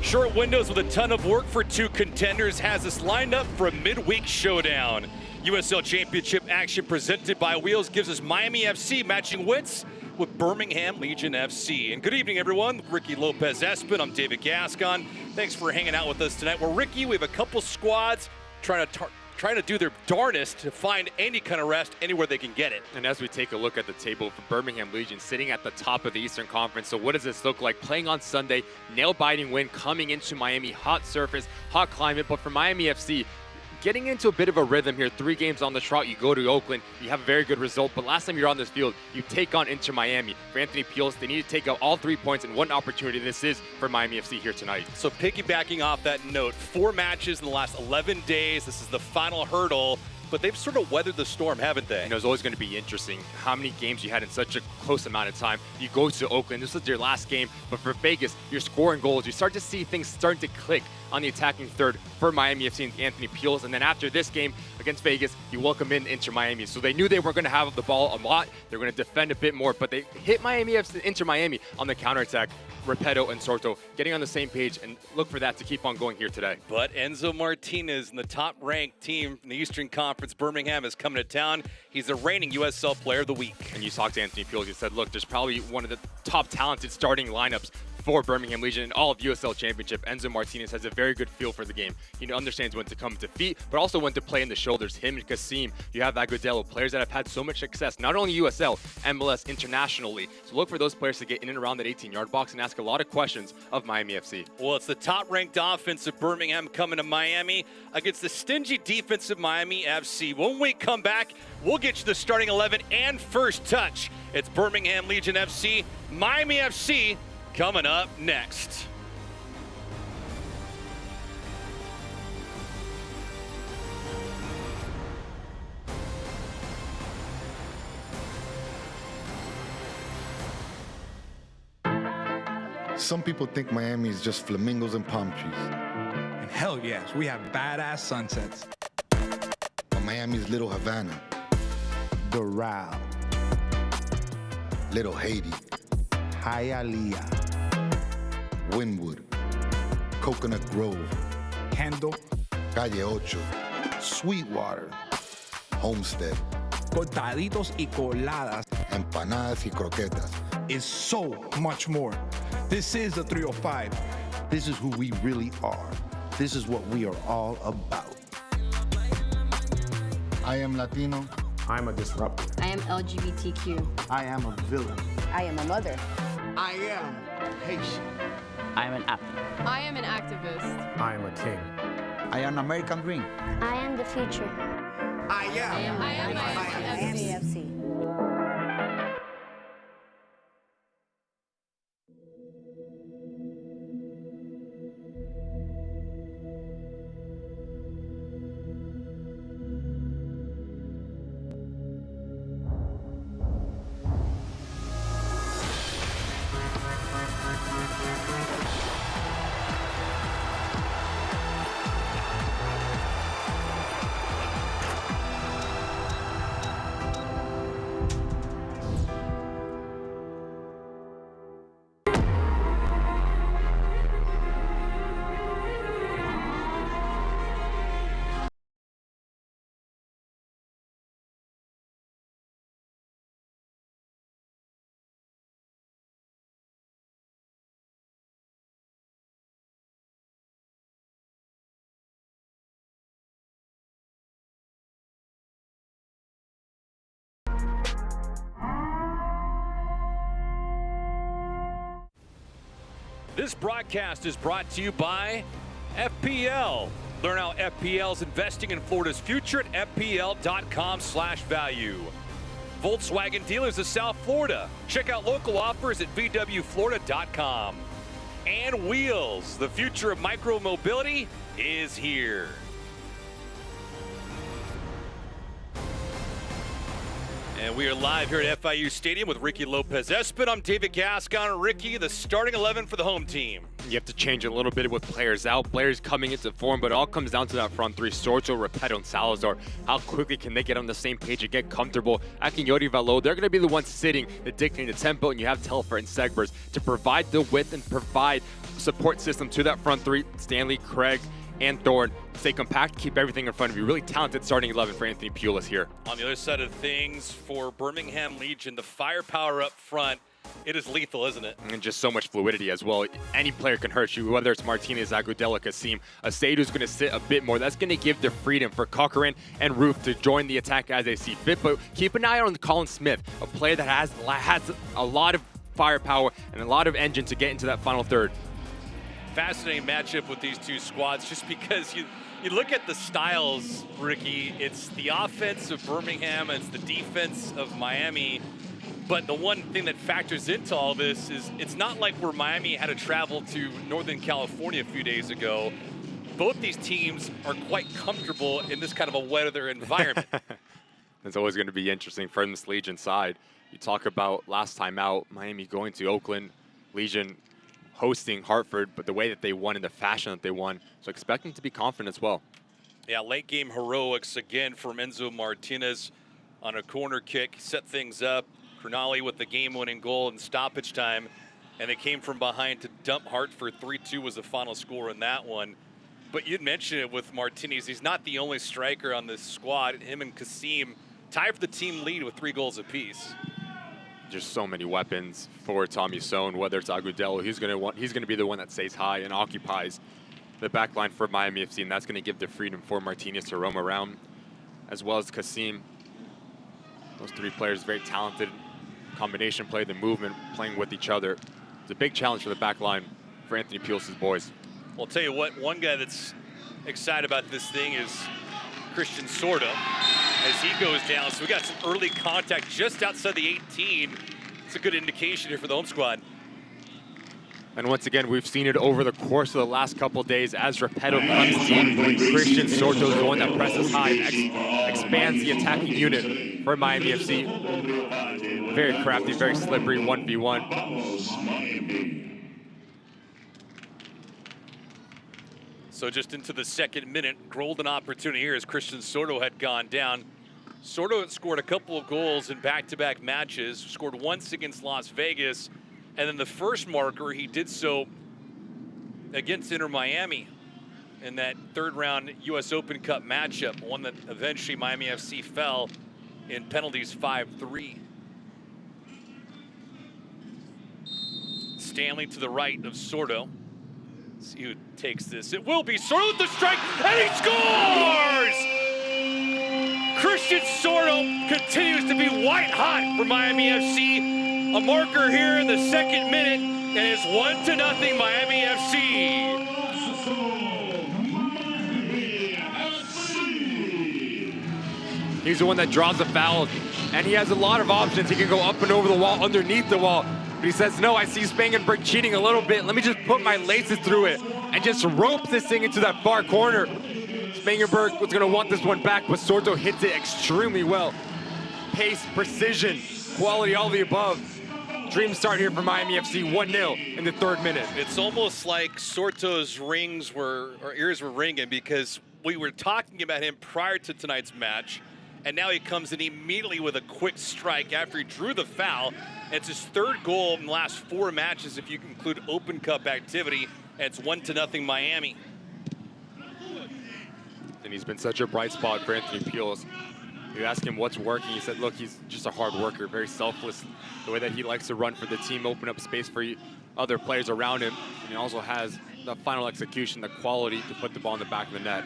Short windows with a ton of work for two contenders has us lined up for a midweek showdown. USL Championship action presented by Wheels gives us Miami FC matching wits with Birmingham Legion FC. And good evening, everyone. Ricky Lopez-Espin, I'm David Gascon. Thanks for hanging out with us tonight. Well, Ricky, we have a couple squads trying to do their darnest to find any kind of rest anywhere they can get it. And as we take a look at the table for Birmingham Legion sitting at the top of the Eastern Conference, so what does this look like? Playing on Sunday, nail-biting win coming into Miami, hot surface, hot climate, but for Miami FC, getting into a bit of a rhythm here, 3 games on the trot, you go to Oakland, you have a very good result, but last time you're on this field, you take on Inter Miami. For Anthony Peels, they need to take out all 3 points, and what an opportunity this is for Miami FC here tonight. So piggybacking off that note, 4 matches in the last 11 days. This is the final hurdle, but they've sort of weathered the storm, haven't they? You know, it's always going to be interesting how many games you had in such a close amount of time. You go to Oakland, this is your last game, but for Vegas, you're scoring goals. You start to see things starting to click on the attacking third for Miami FC and Anthony Peels. And then after this game against Vegas, you welcome in Inter Miami. So they knew they weren't going to have the ball a lot. They're going to defend a bit more, but they hit Miami FC, Inter Miami on the counterattack. Repetto and Sorto getting on the same page, and look for that to keep on going here today. But Enzo Martinez, and the top-ranked team in the Eastern Conference, Birmingham, is coming to town. He's the reigning USL Player of the Week. And you talked to Anthony Peels, you said, look, there's probably one of the top talented starting lineups for Birmingham Legion in all of USL Championship. Enzo Martinez has a very good feel for the game. He understands when to come to feet, but also when to play in the shoulders. Him and Kasim, you have Agudelo, players that have had so much success, not only USL, MLS, internationally. So look for those players to get in and around that 18-yard box and ask a lot of questions of Miami FC. Well, it's the top-ranked offense of Birmingham coming to Miami against the stingy defense of Miami FC. When we come back, we'll get you the starting 11 and first touch. It's Birmingham Legion FC, Miami FC, coming up next. Some people think Miami is just flamingos and palm trees. And hell yes, we have badass sunsets. But Miami's Little Havana, Doral, Little Haiti, Hialeah, Wynwood, Coconut Grove, Kendall, Calle Ocho, Sweetwater, Homestead, cortaditos y coladas empanadas y croquetas. is so much more. This is the 305. This is who we really are. This is what we are all about. I am Latino. I'm a disruptor. I am LGBTQ. I am a villain. I am a mother. I am Haitian. I am an athlete. I am an activist. I am a king. I am American Dream. I am the future. I am Miami FC. This broadcast is brought to you by FPL. Learn how FPL is investing in Florida's future at FPL.com/value. Volkswagen dealers of South Florida. Check out local offers at VWFlorida.com. And Wheels, the future of micro-mobility is here. And we are live here at FIU Stadium with Ricky Lopez-Espin. I'm David Gascon. Ricky, the starting 11 for the home team. You have to change a little bit with players out, players coming into form, but it all comes down to that front three, Sorto, Repetto, and Salazar. How quickly can they get on the same page and get comfortable? Akinyori, Valo, they're going to be the ones sitting, dictating the tempo, and you have Telfer and Segbers to provide the width and provide support system to that front three. Stanley, Craig, and Thorne. Stay compact, keep everything in front of you. Really talented starting 11 for Anthony Pulis here. On the other side of things, for Birmingham Legion, the firepower up front, it is lethal, isn't it? And just so much fluidity as well. Any player can hurt you, whether it's Martinez, Agudelo, Kasim. Aseidu's going to sit a bit more. That's going to give the freedom for Cochran and Roof to join the attack as they see fit. But keep an eye on Colin Smith, a player that has a lot of firepower and a lot of engine to get into that final third. Fascinating matchup with these two squads, just because you look at the styles, Ricky. It's the offense of Birmingham, and it's the defense of Miami. But the one thing that factors into all this is it's not like where Miami had to travel to Northern California a few days ago. Both these teams are quite comfortable in this kind of a weather environment. It's always going to be interesting from this Legion side. You talk about last time out, Miami going to Oakland, Legion hosting Hartford, but the way that they won and the fashion that they won, so expect them to be confident as well. Yeah, late game heroics again from Enzo Martinez on a corner kick, set things up. Crognali with the game-winning goal in stoppage time, and they came from behind to dump Hartford. 3-2 was the final score in that one. But you'd mentioned it with Martinez. He's not the only striker on this squad. Him and Kasim tied for the team lead with 3 goals apiece. Just so many weapons for Tommy Sohn, whether it's Agudelo, he's going to be the one that stays high and occupies the back line for Miami FC, and that's going to give the freedom for Martinez to roam around, as well as Kasim. Those 3 players, very talented. Combination play, the movement, playing with each other. It's a big challenge for the back line for Anthony Pulis' boys. Well, I'll tell you what, one guy that's excited about this thing is Christian Sordo as he goes down. So we got some early contact just outside the 18. It's a good indication here for the home squad. And once again, we've seen it over the course of the last couple of days as Repetto comes in. Christian Sorto is the one that presses high and expands the attacking unit for Miami FC. Very crafty, very slippery 1v1. So just into the second minute, golden opportunity here as Christian Sordo had gone down. Sordo had scored a couple of goals in back-to-back matches, scored once against Las Vegas, and then the first marker, he did so against Inter Miami in that third-round U.S. Open Cup matchup, one that eventually Miami FC fell in penalties 5-3. Stanley to the right of Sordo. Let's see who takes this. It will be Sordo with the strike, and he scores! Christian Sordo continues to be white hot for Miami FC. A marker here in the second minute, and it's 1-0 Miami FC. He's the one that draws the foul, and he has a lot of options. He can go up and over the wall, underneath the wall. But he says, no, I see Spangenberg cheating a little bit. Let me just put my laces through it and just rope this thing into that far corner. Spangenberg was going to want this one back, but Sorto hits it extremely well. Pace, precision, quality, all the above. Dream start here for Miami FC, 1-0 in the third minute. It's almost like Sorto's ears were ringing, because we were talking about him prior to tonight's match, and now he comes in immediately with a quick strike after he drew the foul. It's his 3rd goal in the last 4 matches if you include Open Cup activity, and it's 1-0 Miami. And he's been such a bright spot for Anthony Pulis. You ask him what's working, he said, look, he's just a hard worker, very selfless. The way that he likes to run for the team, open up space for other players around him. And he also has the final execution, the quality to put the ball in the back of the net.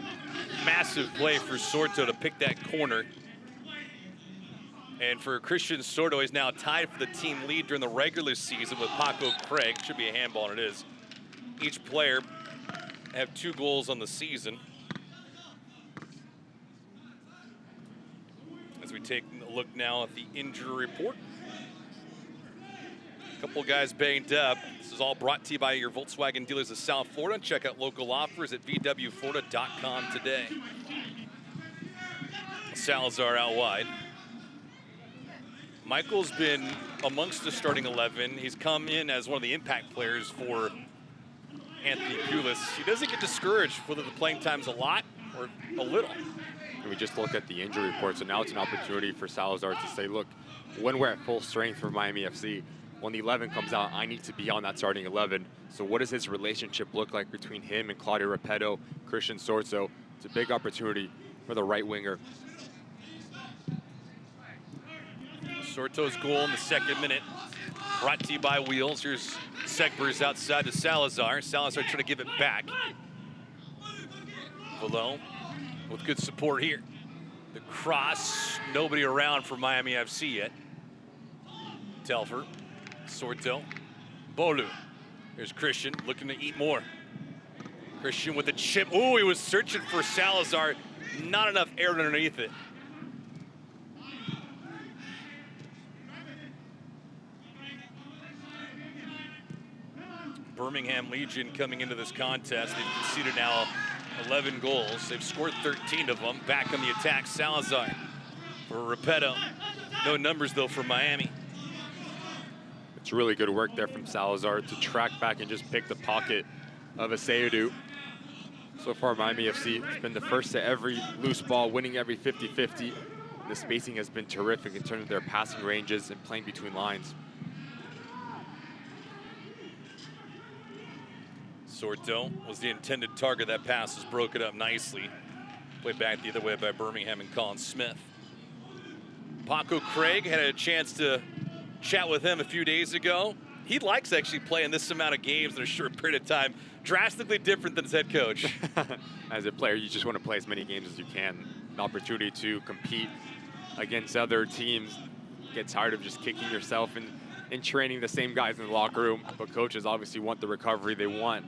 Massive play for Sorto to pick that corner. And for Christian Sordo, he's now tied for the team lead during the regular season with Paco Craig. Should be a handball, and it is. Each player have 2 goals on the season. As we take a look now at the injury report. A couple guys banged up. This is all brought to you by your Volkswagen dealers of South Florida. Check out local offers at vwflorida.com today. Salazar out wide. Michael's been amongst the starting 11. He's come in as one of the impact players for Anthony Pulis. He doesn't get discouraged whether the playing time's a lot or a little. And we just looked at the injury report, so now it's an opportunity for Salazar to say, look, when we're at full strength for Miami FC, when the 11 comes out, I need to be on that starting 11. So what does his relationship look like between him and Claudio Repetto, Christian Sorso? It's a big opportunity for the right winger. Sorto's goal in the 2nd minute, brought to you by Wheels. Here's Segbers outside to Salazar. Salazar trying to give it back. Below, with good support here. The cross, nobody around for Miami FC yet. Telfer, Sorto, Bolu. Here's Christian looking to eat more. Christian with the chip. Oh, he was searching for Salazar. Not enough air underneath it. Birmingham Legion coming into this contest. They've conceded now 11 goals. They've scored 13 of them. Back on the attack, Salazar for Repetto. No numbers, though, for Miami. It's really good work there from Salazar to track back and just pick the pocket of Aseydu. So far, Miami FC has been the first to every loose ball, winning every 50-50. The spacing has been terrific in terms of their passing ranges and playing between lines. Sorto was the intended target. That pass was broken up nicely. Played back the other way by Birmingham and Colin Smith. Paco Craig had a chance to chat with him a few days ago. He likes actually playing this amount of games in a short period of time. Drastically different than his head coach. As a player, you just want to play as many games as you can. An opportunity to compete against other teams. Get tired of just kicking yourself and training the same guys in the locker room. But coaches obviously want the recovery. They want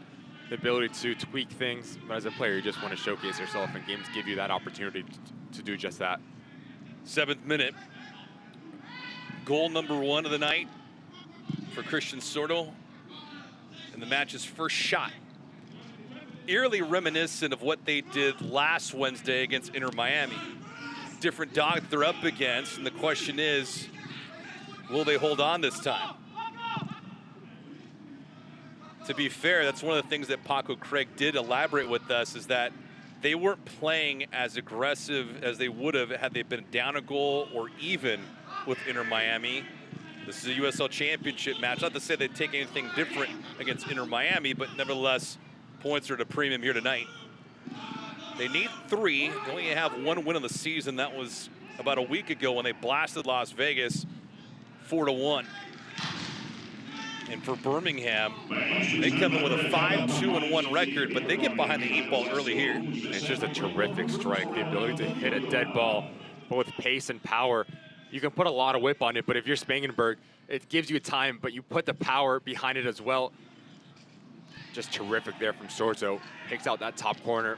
the ability to tweak things. But as a player, you just want to showcase yourself, and games give you that opportunity to do just that. 7th minute. Goal number 1 of the night for Christian Sorto. And the match's first shot. Eerily reminiscent of what they did last Wednesday against Inter Miami. Different dog they're up against, and the question is, will they hold on this time? To be fair, that's one of the things that Paco Craig did elaborate with us, is that they weren't playing as aggressive as they would have had they been down a goal or even with Inter Miami. This is a USL Championship match. Not to say they'd take anything different against Inter Miami, but nevertheless, points are at a premium here tonight. They need 3. They only have 1 win of the season. That was about a week ago when they blasted Las Vegas 4-1. And for Birmingham, they come in with a 5-2-1 record, but they get behind the 8 ball early here. It's just a terrific strike. The ability to hit a dead ball, but with pace and power. You can put a lot of whip on it, but if you're Spangenberg, it gives you time, but you put the power behind it as well. Just terrific there from Sorso. Picks out that top corner.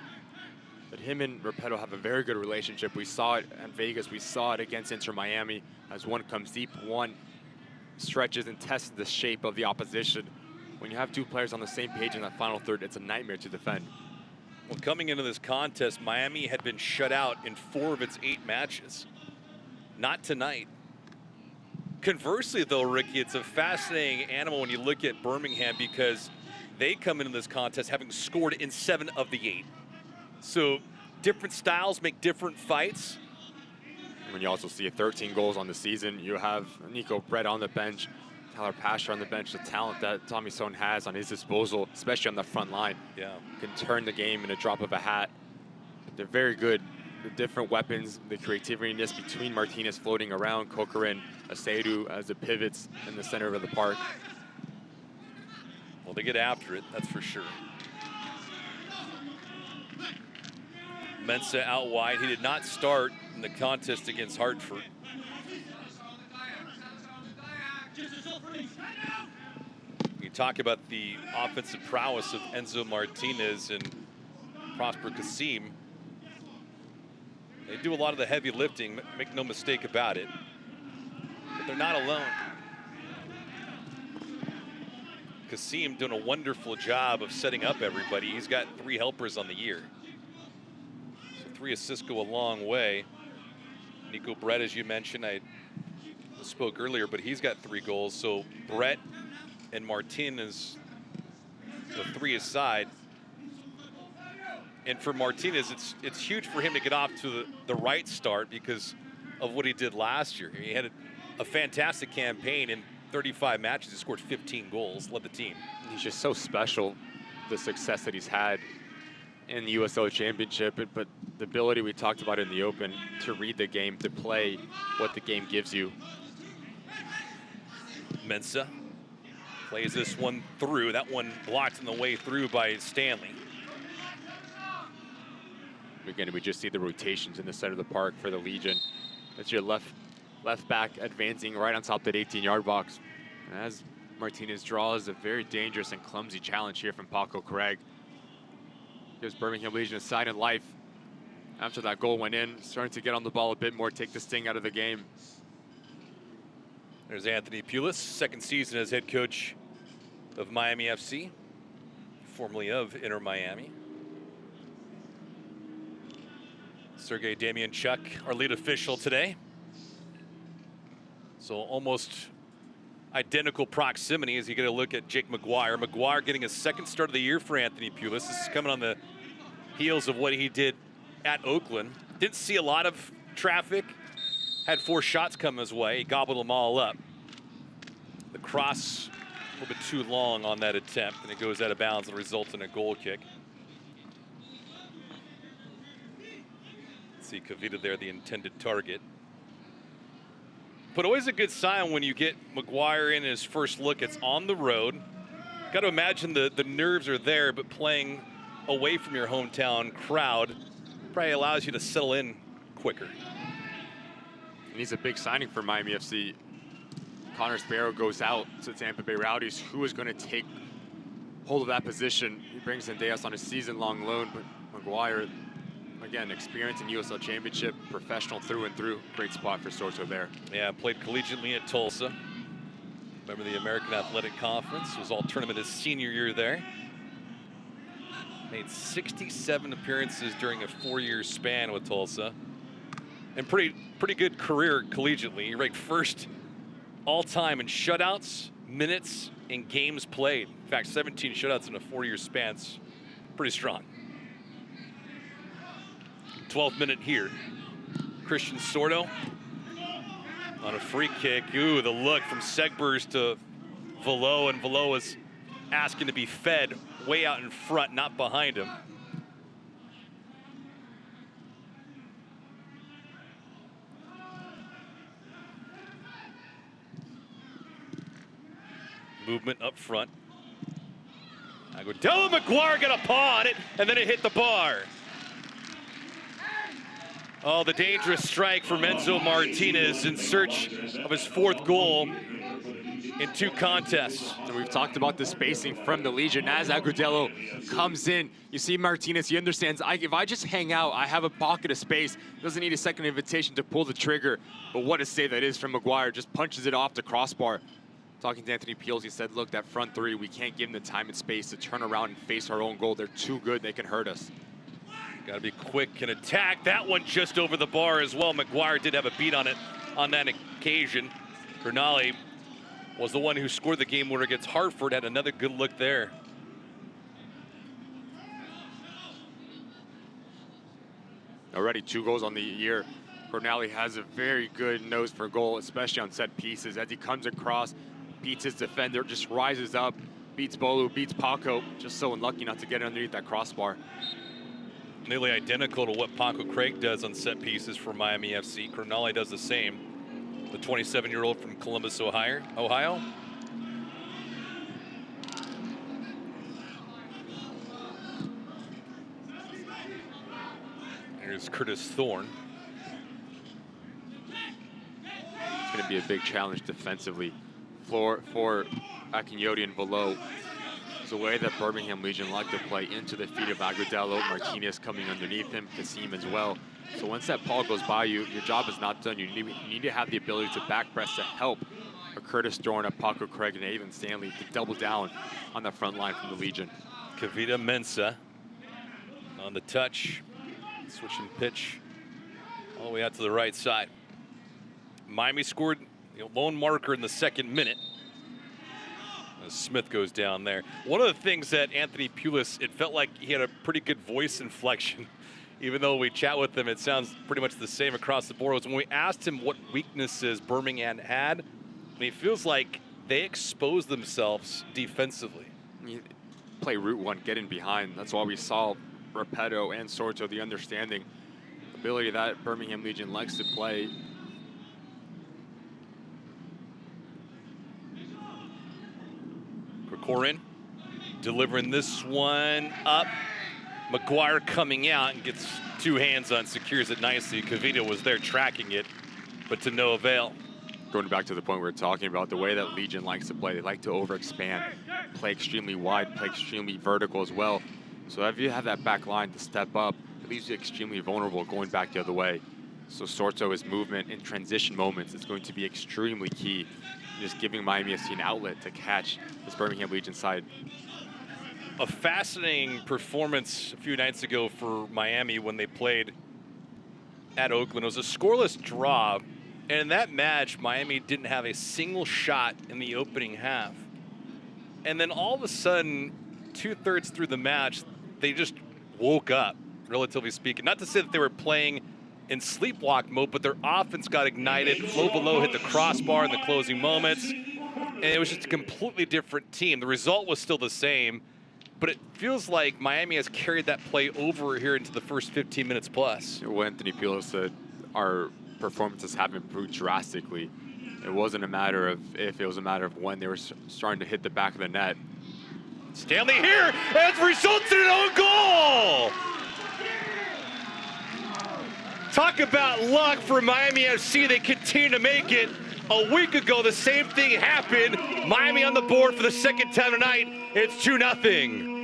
But him and Repetto have a very good relationship. We saw it at Vegas. We saw it against Inter Miami as one comes deep, one stretches and tests the shape of the opposition. When you have 2 players on the same page in that final third, it's a nightmare to defend. Well, coming into this contest, Miami had been shut out in 4 of its 8 matches. Not tonight. Conversely, though, Ricky, it's a fascinating animal when you look at Birmingham, because they come into this contest having scored in 7 of the 8. So different styles make different fights. When you also see 13 goals on the season, you have Nico Brett on the bench, Tyler Pasher on the bench, the talent that Tommy Sohn has on his disposal, especially on the front line. Yeah. Can turn the game in a drop of a hat. But they're very good. The different weapons, the creativeness between Martinez floating around, Kokorin, Aseydu as the pivots in the center of the park. Well, they get after it, that's for sure. Mensah out wide. He did not start in the contest against Hartford. You talk about the offensive prowess of Enzo Martinez and Prosper Kasim. They do a lot of the heavy lifting, make no mistake about it. But they're not alone. Kasim doing a wonderful job of setting up everybody. He's got 3 helpers on the year. So 3 assists go a long way. Nico Brett, as you mentioned, I spoke earlier, but he's got 3 goals. So Brett and Martinez, the 3 aside. And for Martinez, it's huge for him to get off to the right start because of what he did last year. He had a fantastic campaign in 35 matches. He scored 15 goals, led the team. He's just so special, the success that he's had in the USL Championship, but the ability we talked about in the Open to read the game, to play what the game gives you. Mensah plays this one through. That one blocked on the way through by Stanley. Again, we just see the rotations in the center of the park for the Legion. That's your left back advancing right on top of that 18-yard box. And as Martinez draws a very dangerous and clumsy challenge here from Paco Craig. Gives Birmingham Legion a sign of life. After that goal went in, starting to get on the ball a bit more, take the sting out of the game. There's Anthony Pulis, second season as head coach of Miami FC, formerly of Inter Miami. Sergei Damianchuk, our lead official today. So almost identical proximity as you get a look at Jake Maguire. Maguire getting a second start of the year for Anthony Pulis. This is coming on the heels of what he did at Oakland. Didn't see a lot of traffic. Had 4 shots come his way. He gobbled them all up. The cross a little bit too long on that attempt, and it goes out of bounds and results in a goal kick. See Kavita there, the intended target. But always a good sign when you get Maguire in his first look. It's on the road. Got to imagine the nerves are there, but playing away from your hometown crowd probably allows you to settle in quicker. And he's a big signing for Miami FC. Connor Sparrow goes out to Tampa Bay Rowdies. Who is going to take hold of that position? He brings in Deas on a season-long loan, but Maguire, again, experience in USL Championship, professional through and through. Great spot for Soto there. Yeah, played collegiately at Tulsa. Remember the American Athletic Conference, was all tournament his senior year there. Made 67 appearances during a 4-year span with Tulsa. And pretty good career collegiately. He ranked first all-time in shutouts, minutes, and games played. In fact, 17 shutouts in a 4-year span. It's pretty strong. 12th minute here. Christian Sordo on a free kick. Ooh, the look from Segbers to Velo, and Velo is asking to be fed way out in front, not behind him. Movement up front. Agudelo, Maguire got a paw on it, and then it hit the bar. Oh, the dangerous strike from Enzo Martinez in search of his 4th goal in 2 contests. And we've talked about the spacing from the Legion. As Agudelo comes in, you see Martinez, he understands, if I just hang out, I have a pocket of space. Doesn't need a second invitation to pull the trigger. But what a save that is from Maguire. Just punches it off the crossbar. Talking to Anthony Peels, he said, look, that front 3, we can't give them the time and space to turn around and face our own goal. They're too good, they can hurt us. Got to be quick and attack. That one just over the bar as well. Maguire did have a beat on it on that occasion. Bernali was the one who scored the game winner against Hartford. Had another good look there. Already 2 goals on the year. Cornali has a very good nose for goal, especially on set pieces. As he comes across, beats his defender, just rises up, beats Bolu, beats Paco. Just so unlucky not to get underneath that crossbar. Nearly identical to what Paco Craig does on set pieces for Miami FC. Cornali does the same. The 27-year-old from Columbus, Ohio. Here's Curtis Thorne. It's going to be a big challenge defensively for Akinyoti and Velo. It's a way that Birmingham Legion like to play into the feet of Agudelo, Martinez coming underneath him, Kasim as well. So once that ball goes by you, your job is not done. You need to have the ability to back press to help a Curtis Thorne, a Paco Craig, and even Stanley to double down on that front line from the Legion. Kavita Mensah on the touch, switching pitch all the way out to the right side. Miami scored Lone marker in the second minute. As Smith goes down there. One of the things that Anthony Pulis, it felt like he had a pretty good voice inflection. Even though we chat with him, it sounds pretty much the same across the board. Was when we asked him what weaknesses Birmingham had, and he feels like they exposed themselves defensively. You play route one, get in behind. That's why we saw Repetto and Sorto, the understanding ability that Birmingham Legion likes to play. Korin delivering this one up. McGuire coming out and gets two hands on, secures it nicely. Cavito was there tracking it, but to no avail. Going back to the point we were talking about, the way that Legion likes to play, they like to overexpand, play extremely wide, play extremely vertical as well. So if you have that back line to step up, it leaves you extremely vulnerable going back the other way. So Sorto's movement in transition moments is going to be extremely key, just giving Miami FC an outlet to catch this Birmingham Legion side. A fascinating performance a few nights ago for Miami when they played at Oakland. It was a scoreless draw, and in that match, Miami didn't have a single shot in the opening half. And then all of a sudden, 2/3 through the match, they just woke up, relatively speaking. Not to say that they were playing in sleepwalk mode, but their offense got ignited. Flo Below hit the crossbar in the closing moments, and it was just a completely different team. The result was still the same, but it feels like Miami has carried that play over here into the first 15 minutes plus. What Anthony Pulis said, our performances have improved drastically. It wasn't a matter of if, it was a matter of when they were starting to hit the back of the net. Stanley here has resulted in an own goal! Talk about luck for Miami FC. They continue to make it. A week ago, the same thing happened. Miami on the board for the second time tonight. It's 2-0.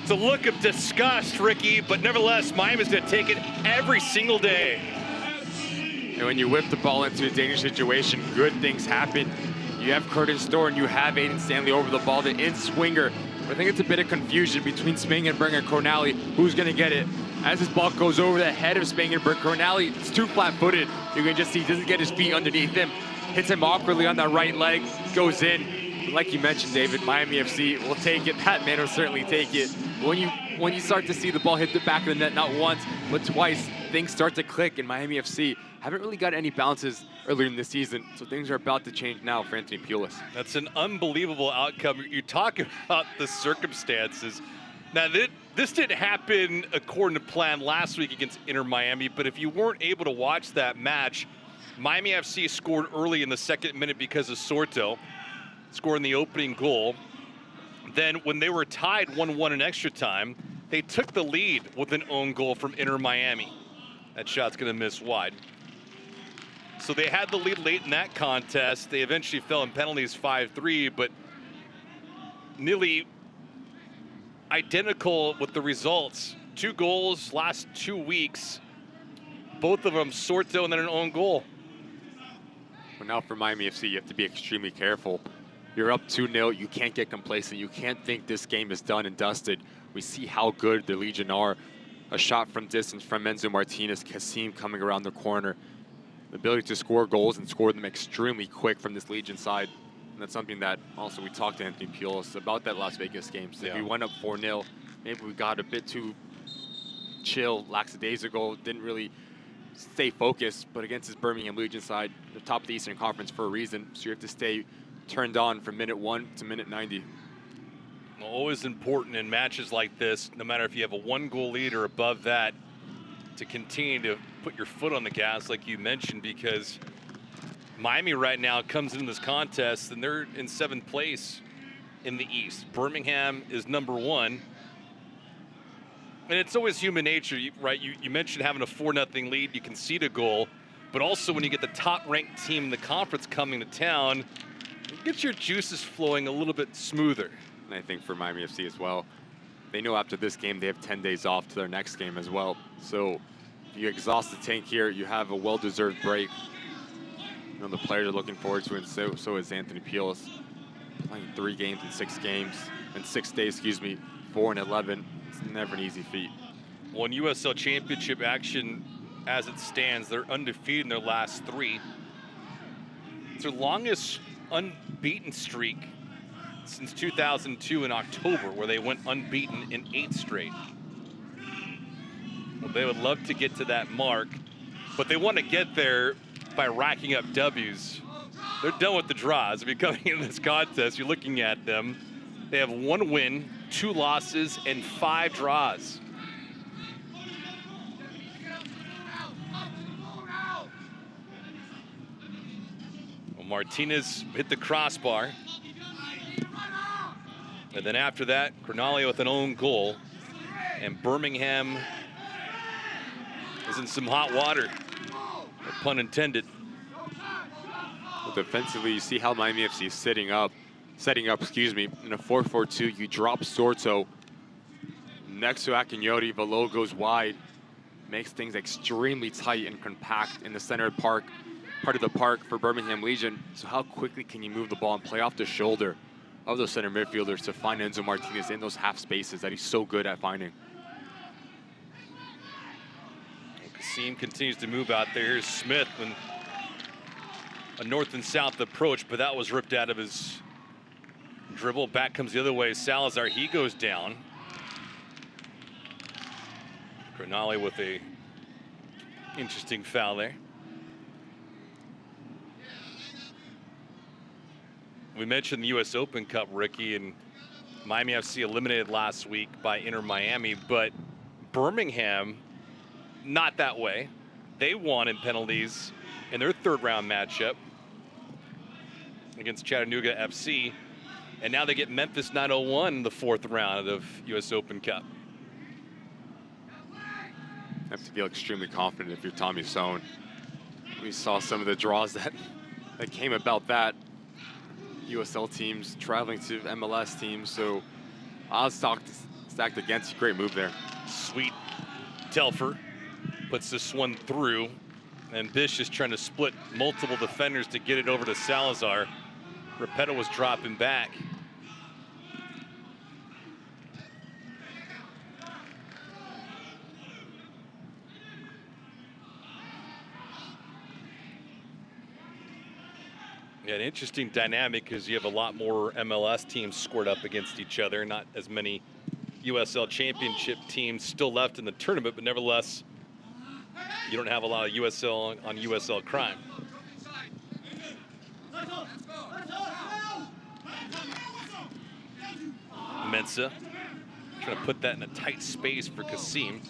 It's a look of disgust, Ricky, but nevertheless, Miami's going to take it every single day. And when you whip the ball into a dangerous situation, good things happen. You have Curtin Store and you have Aiden Stanley over the ball, the in-swinger. I think it's a bit of confusion between Spangenberg and Cornali. Who's going to get it? As his ball goes over the head of Spangenberg, Cornali is too flat-footed. You can just see he doesn't get his feet underneath him. Hits him awkwardly on that right leg, goes in. But like you mentioned, David, Miami FC will take it. That man will certainly take it. When you start to see the ball hit the back of the net, not once, but twice, things start to click in Miami FC. Haven't really got any bounces earlier in the season, so things are about to change now for Anthony Pulis. That's an unbelievable outcome. You talk about the circumstances. Now, this didn't happen according to plan last week against Inter Miami, but if you weren't able to watch that match, Miami FC scored early in the second minute because of Sorto, scoring the opening goal. Then when they were tied 1-1 in extra time, they took the lead with an own goal from Inter Miami. That shot's gonna miss wide. So they had the lead late in that contest. They eventually fell in penalties 5-3, but nearly identical with the results. 2 goals last 2 weeks. Both of them Sorto and then an own goal. Well, now for Miami FC, you have to be extremely careful. You're up 2-0, you can't get complacent. You can't think this game is done and dusted. We see how good the Legion are. A shot from distance from Enzo Martinez, Kassim coming around the corner. The ability to score goals and score them extremely quick from this Legion side. And that's something that also we talked to Anthony Pulis about that Las Vegas game. So if we went up 4-0, maybe we got a bit too chill, lackadaisical, didn't really stay focused. But against this Birmingham Legion side, the top of the Eastern Conference for a reason. So you have to stay turned on from minute 1 to minute 90. Well, always important in matches like this, no matter if you have a 1-goal lead or above that, to continue to put your foot on the gas, like you mentioned, because Miami right now comes into this contest and they're in 7th place in the East. Birmingham is number 1. And it's always human nature, right? You mentioned having a 4-0 lead, you concede a goal, but also when you get the top-ranked team in the conference coming to town, it gets your juices flowing a little bit smoother. And I think for Miami FC as well, they know after this game they have 10 days off to their next game as well. So if you exhaust the tank here, you have a well-deserved break. You know, the players are looking forward to it, and so is Anthony Pulis. Playing 3 games in 6 days, 4 and 11. It's never an easy feat. Well, in USL Championship action, as it stands, they're undefeated in their last 3. It's their longest unbeaten streak since 2002 in October, where they went unbeaten in 8 straight. Well, they would love to get to that mark, but they want to get there by racking up W's. They're done with the draws. If you're coming into this contest, you're looking at them. They have 1 win, 2 losses, and 5 draws. Well, Martinez hit the crossbar. And then after that, Crognale with an own goal. And Birmingham is in some hot water, no pun intended. Well, defensively, you see how Miami FC is setting up, in a 4-4-2. You drop Sorto next to Akinyoti. Velo goes wide, makes things extremely tight and compact in the center of part of the park for Birmingham Legion. So how quickly can you move the ball and play off the shoulder of those center midfielders to find Enzo Martinez in those half spaces that he's so good at finding? Kasim continues to move out there. Here's Smith with a north and south approach, but that was ripped out of his dribble. Back comes the other way. Salazar, he goes down. Crognale with a interesting foul there. We mentioned the US Open Cup, Ricky, and Miami FC eliminated last week by Inter Miami, but Birmingham, not that way. They won in penalties in their 3rd round matchup against Chattanooga FC, and now they get Memphis 901 in the 4th round of US Open Cup. You have to feel extremely confident if you're Tommy Sohn. We saw some of the draws that came about that. USL teams traveling to MLS teams, so odds stacked against you. Great move there. Sweet Telfer puts this one through, and Bish is trying to split multiple defenders to get it over to Salazar. Repetto was dropping back. Yeah, an interesting dynamic because you have a lot more MLS teams scored up against each other, not as many USL Championship teams still left in the tournament, but nevertheless, you don't have a lot of USL on USL crime. Mensah trying to put that in a tight space for Kasim.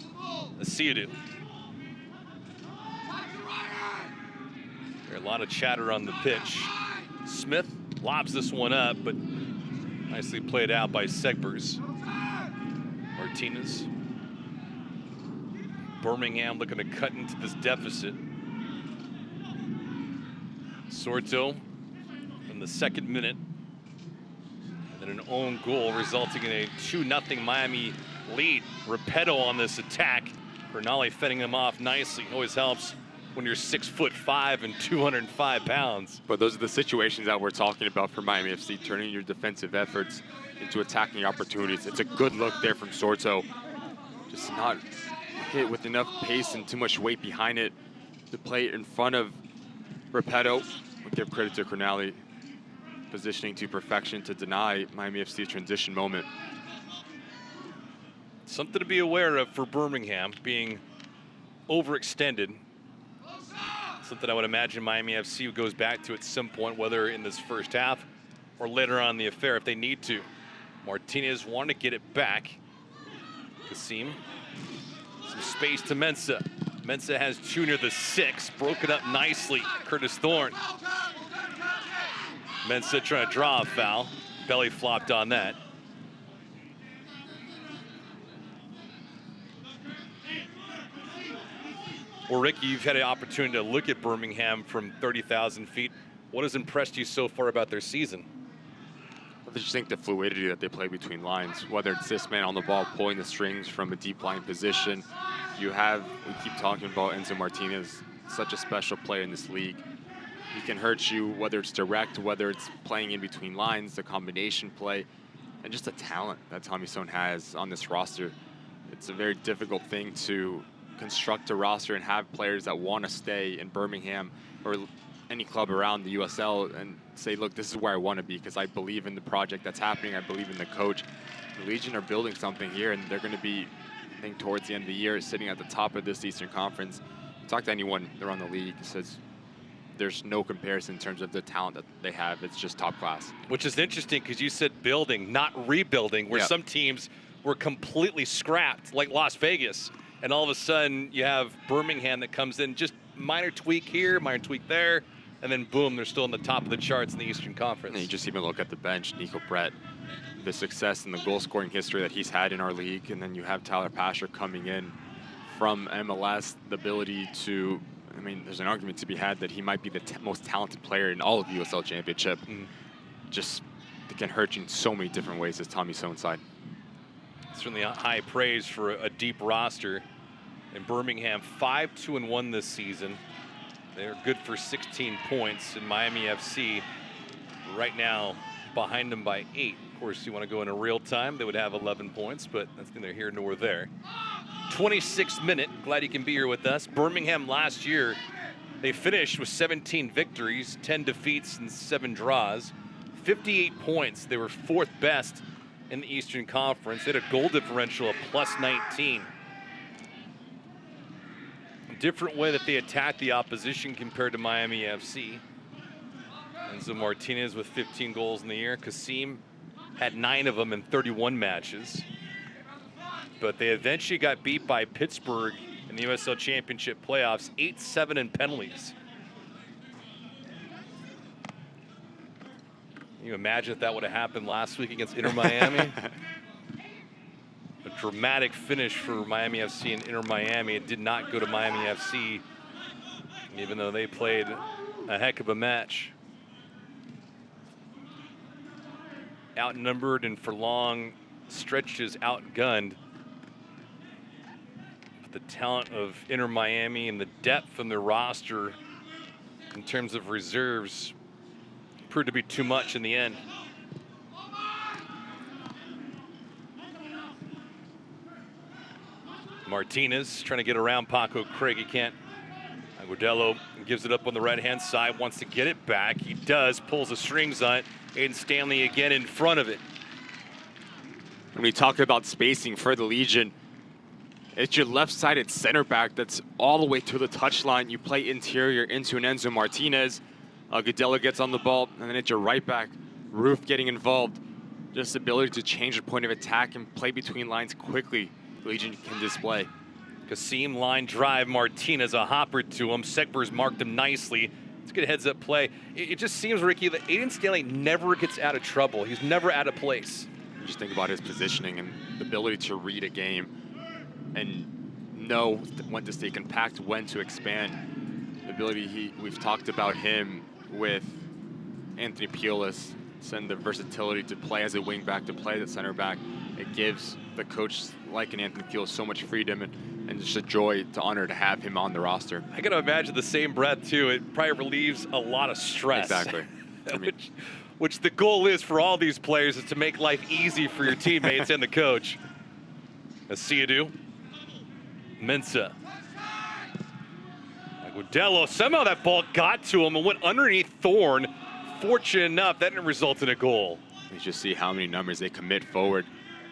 Asiadu. There's a lot of chatter on the pitch. Smith lobs this one up, but nicely played out by Segbers. Martinez. Birmingham looking to cut into this deficit. Sorto in the 2nd minute. And then an own goal resulting in a 2-0 Miami lead. Repetto on this attack. Crognale fending him off nicely. Always helps when you're 6'5" and 205 pounds. But those are the situations that we're talking about for Miami FC, turning your defensive efforts into attacking opportunities. It's a good look there from Sorto. Just not hit with enough pace and too much weight behind it to play it in front of Repetto. We'll give credit to Crognale, positioning to perfection to deny Miami FC a transition moment. Something to be aware of for Birmingham, being overextended. Something I would imagine Miami FC goes back to at some point, whether in this first half or later on in the affair if they need to. Martinez wanted to get it back. Kasim, some space to Mensah. Mensah has 2 near the 6, broken up nicely. Curtis Thorne. Mensah trying to draw a foul. Belly flopped on that. Well, Ricky, you've had an opportunity to look at Birmingham from 30,000 feet. What has impressed you so far about their season? I just think the fluidity that they play between lines, whether it's this man on the ball pulling the strings from a deep line position. We keep talking about Enzo Martinez, such a special player in this league. He can hurt you, whether it's direct, whether it's playing in between lines, the combination play, and just the talent that Tommy Sohn has on this roster. It's a very difficult thing to construct a roster and have players that want to stay in Birmingham or any club around the USL and say, look, this is where I want to be because I believe in the project that's happening. I believe in the coach. The Legion are building something here, and they're going to be, I think, towards the end of the year, sitting at the top of this Eastern Conference. Talk to anyone around the league, says there's no comparison in terms of the talent that they have. It's just top class. Which is interesting because you said building, not rebuilding, where some teams were completely scrapped, like Las Vegas. And all of a sudden, you have Birmingham that comes in, just minor tweak here, minor tweak there, and then boom, they're still in the top of the charts in the Eastern Conference. And you just even look at the bench, Nico Brett, the success and the goal-scoring history that he's had in our league, and then you have Tyler Pasher coming in from MLS, the ability to, I mean, there's an argument to be had that he might be the most talented player in all of USL Championship. Just, it can hurt you in so many different ways, as Tommy Sohn said. Certainly high praise for a deep roster. And Birmingham 5-2-1 this season. They're good for 16 points. And Miami FC right now behind them by 8. Of course, you want to go into real time, they would have 11 points, but that's neither here nor there. 26th minute. Glad you can be here with us. Birmingham last year, they finished with 17 victories, 10 defeats, and 7 draws. 58 points. They were 4th best in the Eastern Conference. They had a goal differential of +19. Different way that they attacked the opposition compared to Miami FC. Enzo Martinez with 15 goals in the year. Kasim had 9 of them in 31 matches. But they eventually got beat by Pittsburgh in the USL Championship playoffs, 8-7 in penalties. Can you imagine if that would have happened last week against Inter Miami? A dramatic finish for Miami FC and Inter Miami. It did not go to Miami FC, even though they played a heck of a match. Outnumbered and for long stretches outgunned. But the talent of Inter Miami and the depth in their roster in terms of reserves proved to be too much in the end. Martinez trying to get around Paco Craig. He can't. Agudelo gives it up on the right-hand side, wants to get it back. He does, pulls the strings on it. Aiden Stanley again in front of it. When we talk about spacing for the Legion, it's your left-sided center back that's all the way to the touchline. You play interior into an Enzo Martinez. Agudelo gets on the ball, and then it's your right back, Roof, getting involved. Just the ability to change the point of attack and play between lines quickly. Legion can display. Kasim line drive, Martinez a hopper to him. Segber's marked him nicely. It's a good heads up play. It just seems, Ricky, that Aiden Stanley never gets out of trouble. He's never out of place. You just think about his positioning and the ability to read a game and know when to stay compact, when to expand. The ability, we've talked about him with Anthony Pulis, and the versatility to play as a wing back, to play as a center back. It gives the coach like an Anthony Pulis so much freedom and just a joy to honor to have him on the roster. I got to imagine the same breath too. It probably relieves a lot of stress. Exactly. which the goal is for all these players is to make life easy for your teammates and the coach. Asiadu, Mensah, Agudelo. Somehow that ball got to him and went underneath Thorne. Fortunate enough, that didn't result in a goal. You just see how many numbers they commit forward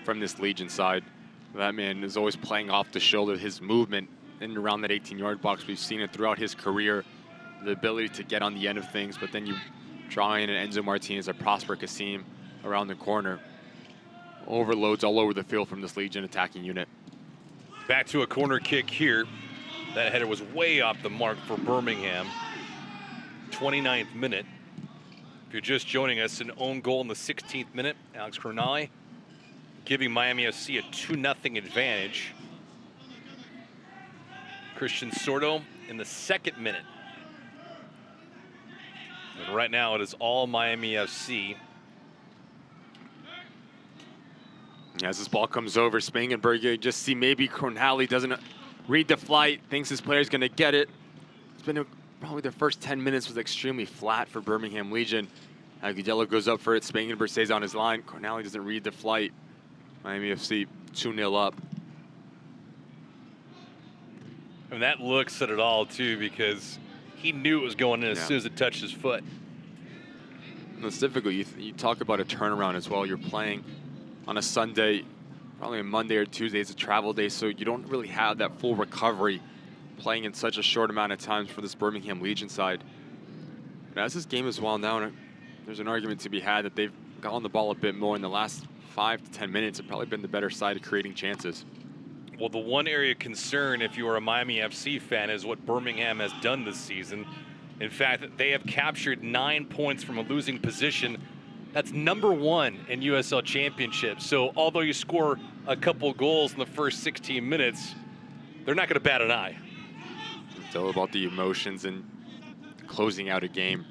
from this Legion side. That man is always playing off the shoulder. His movement in and around that 18-yard box, we've seen it throughout his career. The ability to get on the end of things, but then you draw in an Enzo Martinez, a Prosper Kasim around the corner. Overloads all over the field from this Legion attacking unit. Back to a corner kick here. That header was way off the mark for Birmingham. 29th minute. If you're just joining us, an own goal in the 16th minute. Alex Cronali giving Miami FC a 2-0 advantage. Christian Sordo in the 2nd minute. And right now it is all Miami FC. As this ball comes over, Spangenberg, you just see maybe Cronali doesn't read the flight, thinks his player's going to get it. It's been probably the first 10 minutes was extremely flat for Birmingham Legion. Agudelo goes up for it. Spangenberg stays on his line. Cronali doesn't read the flight. Miami FC 2-0 up. And that look said it all, too, because he knew it was going in as soon as it touched his foot. And it's difficult. You talk about a turnaround as well. You're playing on a Sunday, probably a Monday or Tuesday. It's a travel day, so you don't really have that full recovery playing in such a short amount of time for this Birmingham Legion side. But as this game is wound down, there's an argument to be had that they've got on the ball a bit more in the last 5 to 10 minutes. Have probably been the better side of creating chances. Well, the one area of concern, if you are a Miami FC fan, is what Birmingham has done this season. In fact, they have captured 9 points from a losing position. That's #1 in USL Championship. So although you score a couple goals in the first 16 minutes, they're not going to bat an eye. It's all about the emotions and closing out a game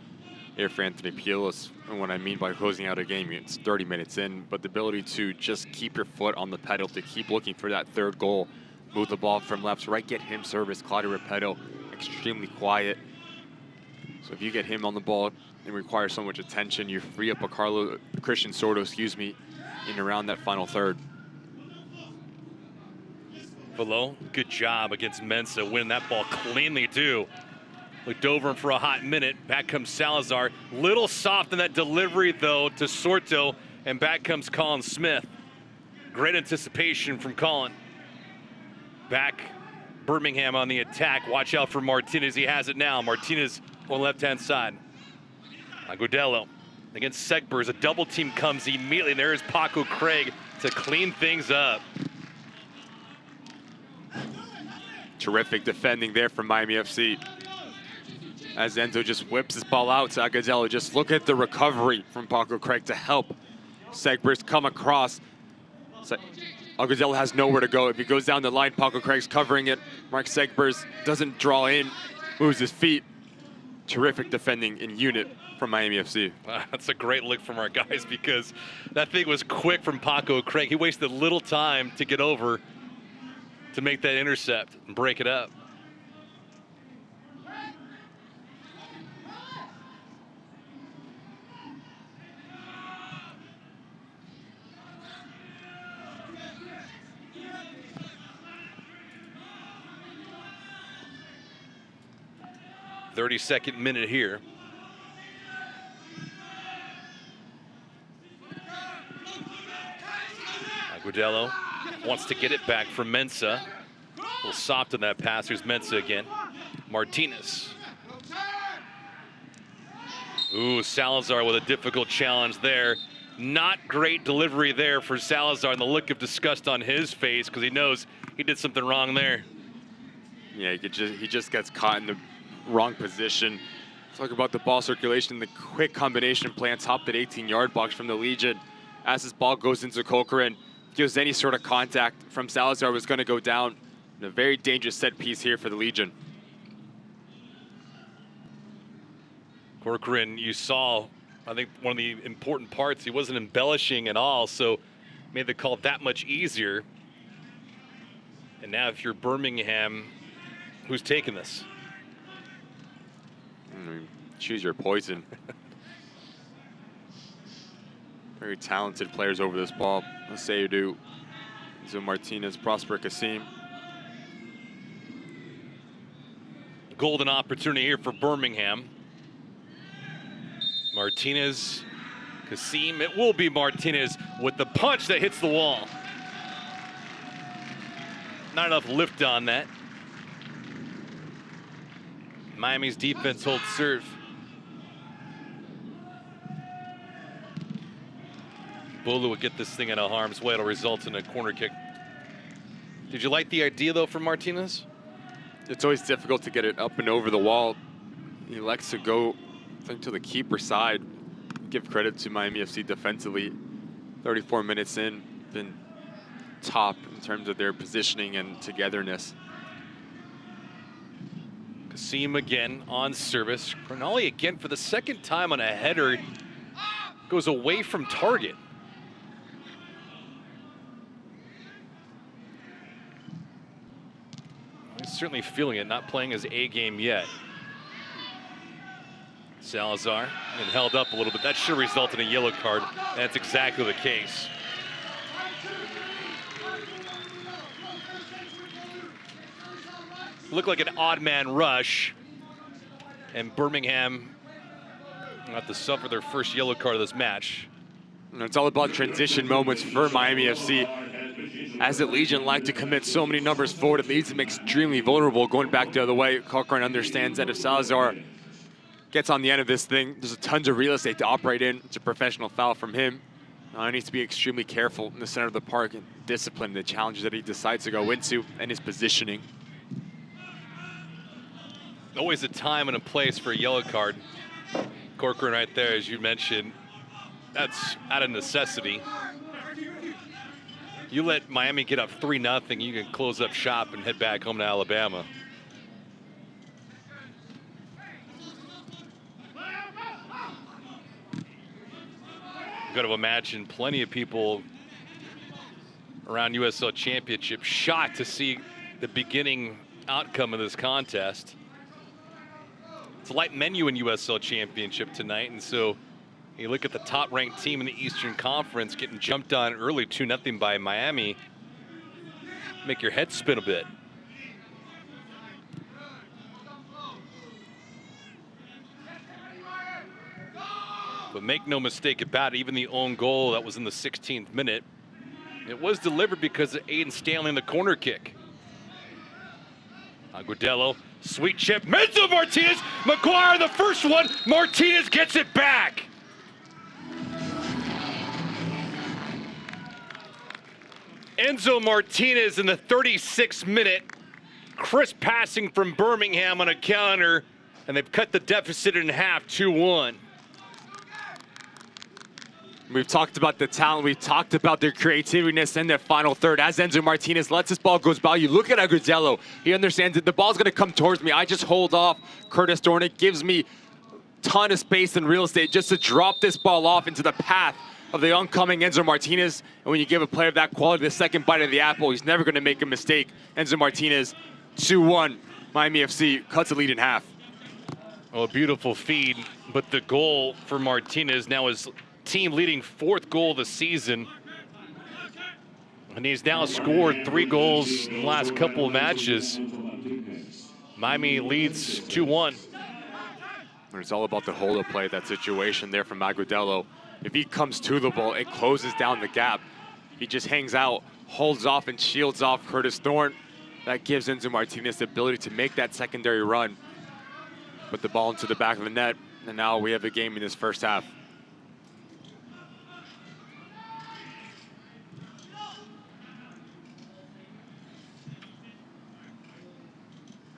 here for Anthony Pulis. And what I mean by closing out a game, it's 30 minutes in, but the ability to just keep your foot on the pedal, to keep looking for that third goal, move the ball from left to right, get him service. Claudio Repetto, extremely quiet. So if you get him on the ball and require so much attention, you free up a Christian Sordo, in around that final third. Below, good job against Mensa, winning that ball cleanly too. Looked over him for a hot minute. Back comes Salazar. Little soft in that delivery though to Sorto, and back comes Colin Smith. Great anticipation from Colin. Back, Birmingham on the attack. Watch out for Martinez. He has it now. Martinez on the left-hand side. Agudelo against Segbers. A double team comes immediately. There is Paco Craig to clean things up. Terrific defending there from Miami FC. As Enzo just whips his ball out to Agudelo. Just look at the recovery from Paco Craig to help Segbers come across. Agudelo has nowhere to go. If he goes down the line, Paco Craig's covering it. Mark Segbers doesn't draw in, moves his feet. Terrific defending in unit from Miami FC. That's a great look from our guys, because that thing was quick from Paco Craig. He wasted little time to get over to make that intercept and break it up. .32 minute here. Agudelo wants to get it back from Mensa. A little soft in that pass. Here's Mensa again. Martinez. Ooh, Salazar with a difficult challenge there. Not great delivery there for Salazar, and the look of disgust on his face because he knows he did something wrong there. Yeah, he just gets caught in the wrong position. Talk about the ball circulation, the quick combination play on top of that 18-yard box from the Legion. As this ball goes into Corcoran, gives any sort of contact from Salazar was going to go down. And a very dangerous set piece here for the Legion. Corcoran, you saw, I think one of the important parts, he wasn't embellishing at all, so made the call that much easier. And now if you're Birmingham, who's taking this? Choose your poison. Very talented players over this ball. Seydu, Enzo Martinez, Prosper Kasim. Golden opportunity here for Birmingham. Martinez, Kasim. It will be Martinez with the punch that hits the wall. Not enough lift on that. Miami's defense holds serve. Bolu would get this thing out of harm's way. It'll result in a corner kick. Did you like the idea, though, from Martinez? It's always difficult to get it up and over the wall. He elects to go, I think, to the keeper side. Give credit to Miami FC defensively. 34 minutes in, been top in terms of their positioning and togetherness. Kasim again on service. Cronali again for the second time on a header. Goes away from target. He's certainly feeling it, not playing his A game yet. Salazar, and held up a little bit. That should result in a yellow card. That's exactly the case. looked like an odd man rush. And Birmingham will have to suffer their first yellow card of this match. And it's all about transition moments for Miami FC. As the Legion like to commit so many numbers forward, it leaves them extremely vulnerable going back the other way. Corcoran understands that if Salazar gets on the end of this thing, there's tons of real estate to operate in. It's a professional foul from him. He needs to be extremely careful in the center of the park and discipline the challenges that he decides to go into and his positioning. Always a time and a place for a yellow card. Corcoran right there, as you mentioned, that's out of necessity. You let Miami get up 3-0, you can close up shop and head back home to Alabama. You've got to imagine plenty of people around USL Championship shocked to see the beginning outcome of this contest. It's a light menu in USL Championship tonight, and so you look at the top-ranked team in the Eastern Conference getting jumped on early 2-0 by Miami. Make your head spin a bit. But make no mistake about it, even the own goal that was in the 16th minute, it was delivered because of Aiden Stanley in the corner kick. Agudelo, sweet chip, Menzo Martinez, Maguire the first one, Martinez gets it back. Enzo Martinez in the 36th minute, crisp passing from Birmingham on a counter, and they've cut the deficit in half, 2-1. We've talked about the talent, we've talked about their creativeness in their final third. As Enzo Martinez lets this ball goes by, you look at Agudelo, he understands that the ball's gonna come towards me. I just hold off Curtis Thorne. It gives me a ton of space and real estate just to drop this ball off into the path of the oncoming Enzo Martinez. And when you give a player of that quality the second bite of the apple, he's never gonna make a mistake. Enzo Martinez, 2-1, Miami FC cuts the lead in half. Oh, a beautiful feed, but the goal for Martinez now is team leading 4th goal of the season. And he's now scored 3 goals in the last couple of matches. Miami leads 2-1. It's all about the hold-up play, that situation there from Agudelo. If he comes to the ball, it closes down the gap. He just hangs out, holds off and shields off Curtis Thorne. That gives Enzo Martinez the ability to make that secondary run. Put the ball into the back of the net, and now we have a game in this first half.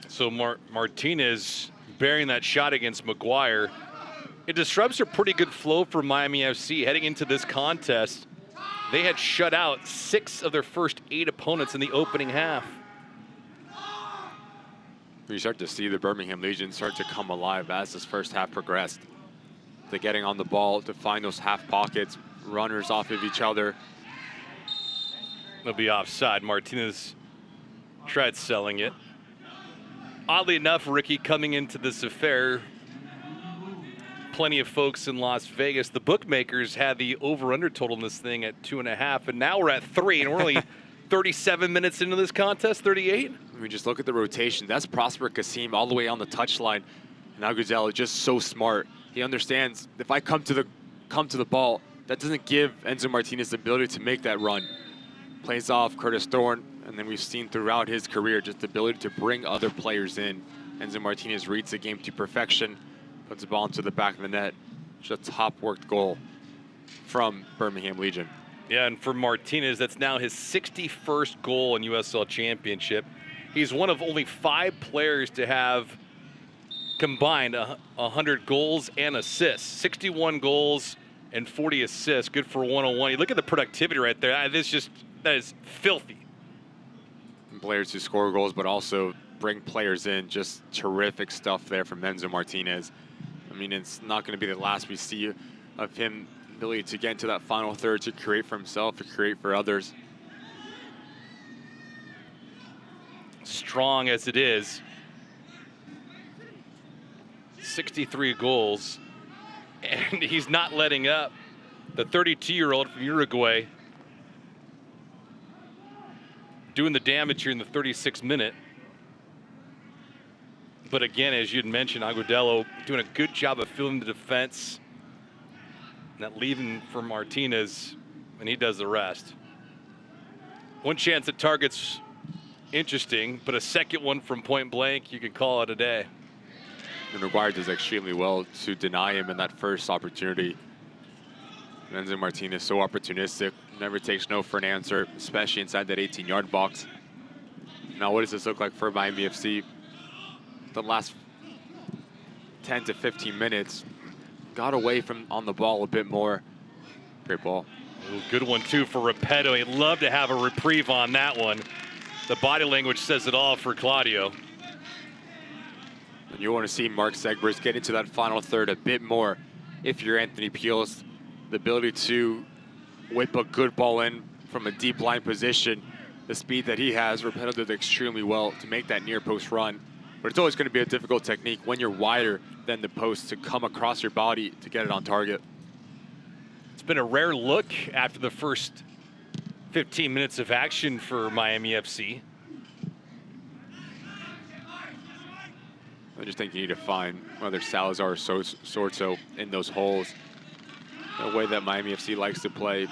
So Martinez bearing that shot against Maguire. It disrupts a pretty good flow for Miami FC heading into this contest. They had shut out 6 of their first 8 opponents in the opening half. You start to see the Birmingham Legion start to come alive as this first half progressed. They're getting on the ball to find those half pockets, runners off of each other. They'll be offside. Martinez tried selling it. Oddly enough, Ricky, coming into this affair, plenty of folks in Las Vegas, the bookmakers had the over-under total in this thing at 2.5, and now we're at 3, and we're only 37 minutes into this contest, 38. I mean, just look at the rotation. That's Prosper Kasim all the way on the touchline. And Agudelo is just so smart. He understands if I come to the ball, that doesn't give Enzo Martinez the ability to make that run. Plays off Curtis Thorne, and then we've seen throughout his career just the ability to bring other players in. Enzo Martinez reads the game to perfection, puts the ball into the back of the net. Just a top-worked goal from Birmingham Legion. Yeah, and for Martinez, that's now his 61st goal in USL Championship. He's one of only 5 players to have combined 100 goals and assists. 61 goals and 40 assists, good for 101. You look at the productivity right there. That is filthy. And players who score goals, but also bring players in. Just terrific stuff there from Enzo Martinez. I mean, it's not going to be the last we see of him. Ability to get into that final third, to create for himself, to create for others. Strong as it is. 63 goals, and he's not letting up. The 32-year-old from Uruguay doing the damage here in the 36th minute. But again, as you'd mentioned, Agudelo doing a good job of filling the defense. Not leaving for Martinez, and he does the rest. One chance at target's interesting, but a second one from point blank, you could call it a day. And Maguire does extremely well to deny him in that first opportunity. Enzo Martinez so opportunistic, never takes no for an answer, especially inside that 18-yard box. Now, what does this look like for Miami FC? The last 10 to 15 minutes, got away from on the ball a bit more. Great ball. Ooh, good one too for Repetto. He'd love to have a reprieve on that one. The body language says it all for Claudio. And you want to see Mark Segbers get into that final third a bit more if you're Anthony Peels. The ability to whip a good ball in from a deep line position, the speed that he has, Repetto did extremely well to make that near post run. But it's always going to be a difficult technique when you're wider than the post to come across your body to get it on target. It's been a rare look after the first 15 minutes of action for Miami FC. I just think you need to find whether Salazar or Sorso in those holes. The way that Miami FC likes to play,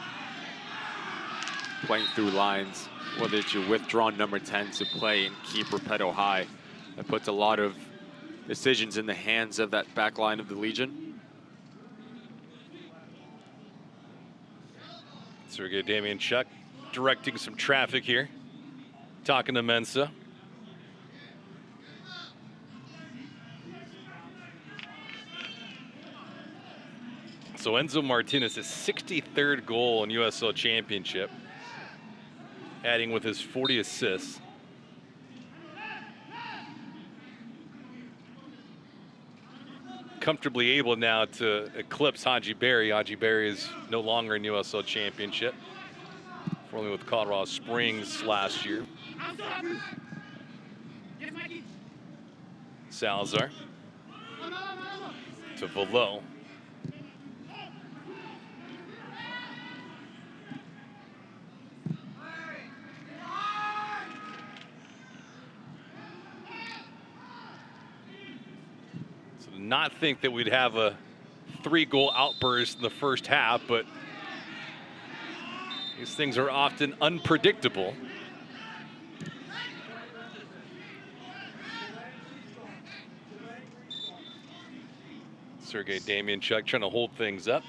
playing through lines, whether it's your withdrawn number 10 to play and keep Repetto high. That puts a lot of decisions in the hands of that back line of the Legion. Sergei Damianchuk directing some traffic here, talking to Mensah. So Enzo Martinez's 63rd goal in USL Championship, adding with his 40 assists. Comfortably able now to eclipse Haji Berry. Haji Berry is no longer in USL Championship, formerly with Colorado Springs last year. Salazar to Velo. Not think that we'd have a 3-goal outburst in the first half, but these things are often unpredictable. Sergei Damianchuk trying to hold things up.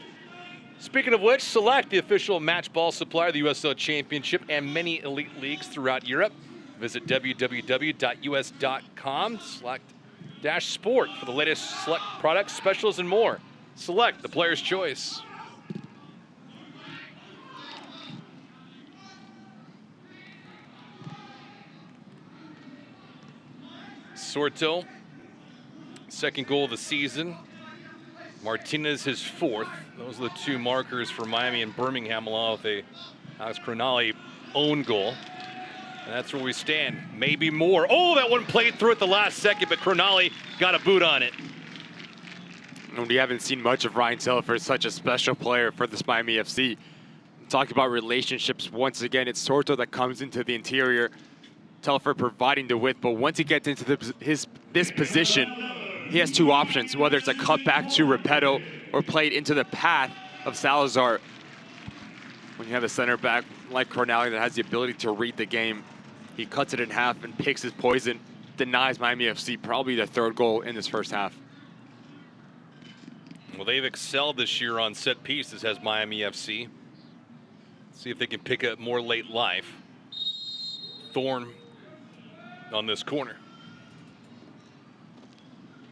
Speaking of which, Select, the official match ball supplier of the USL Championship and many elite leagues throughout Europe. Visit www.us.com. Select-sport for the latest Select products, specials, and more. Select, the player's choice. Sorto, second goal of the season. Martinez, his 4th. Those are the 2 markers for Miami and Birmingham, along with a Alex Cronali own goal. And that's where we stand. Maybe more. Oh, that one played through at the last second, but Cronali got a boot on it. And we haven't seen much of Ryan Telfer, such a special player for this Miami FC. Talking about relationships, once again, it's Sorto that comes into the interior. Telfer providing the width, but once he gets into this position, he has 2 options, whether it's a cutback to Repetto or played into the path of Salazar. When you have a center back like Cronali that has the ability to read the game, he cuts it in half and picks his poison, denies Miami FC probably the 3rd goal in this first half. Well, they've excelled this year on set pieces, has Miami FC. See if they can pick up more late life. Thorne on this corner.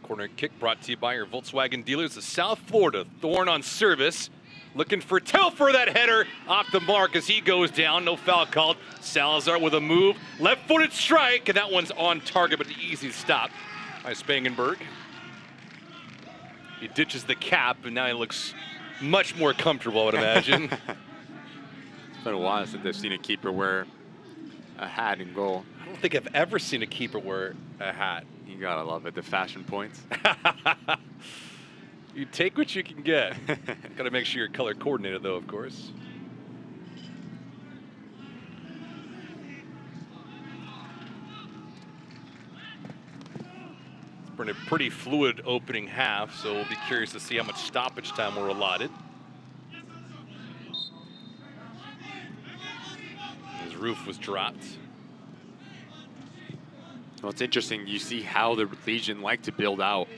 Corner kick brought to you by your Volkswagen dealers of South Florida. Thorne on service. Looking for Telfer, that header off the mark as he goes down. No foul called. Salazar with a move. Left-footed strike, and that one's on target, but an easy stop by Spangenberg. He ditches the cap, and now he looks much more comfortable, I would imagine. It's been a while since I've seen a keeper wear a hat in goal. I don't think I've ever seen a keeper wear a hat. You gotta love it, the fashion points. You take what you can get. Got to make sure you're color coordinated, though, of course. We're in a pretty fluid opening half, so we'll be curious to see how much stoppage time we're allotted. His roof was dropped. Well, it's interesting. You see how the Legion like to build out.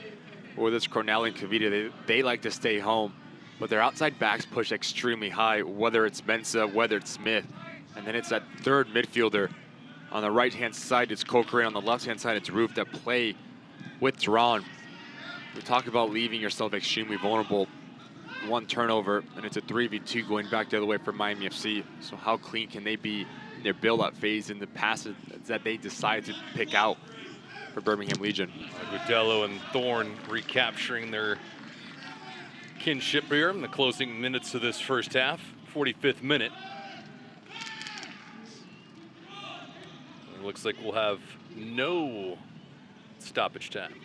Whether it's Cornell and Kavita, they like to stay home. But their outside backs push extremely high, whether it's Mensa, whether it's Smith. And then it's that third midfielder. On the right-hand side, it's Cochran. On the left-hand side, it's Roof that play withdrawn. We talked about leaving yourself extremely vulnerable. One turnover, and it's a 3v2 going back the other way for Miami FC. So how clean can they be in their build-up phase in the passes that they decide to pick out for Birmingham Legion? Agudelo and Thorne recapturing their kinship here in the closing minutes of this first half, 45th minute. It looks like we'll have no stoppage time.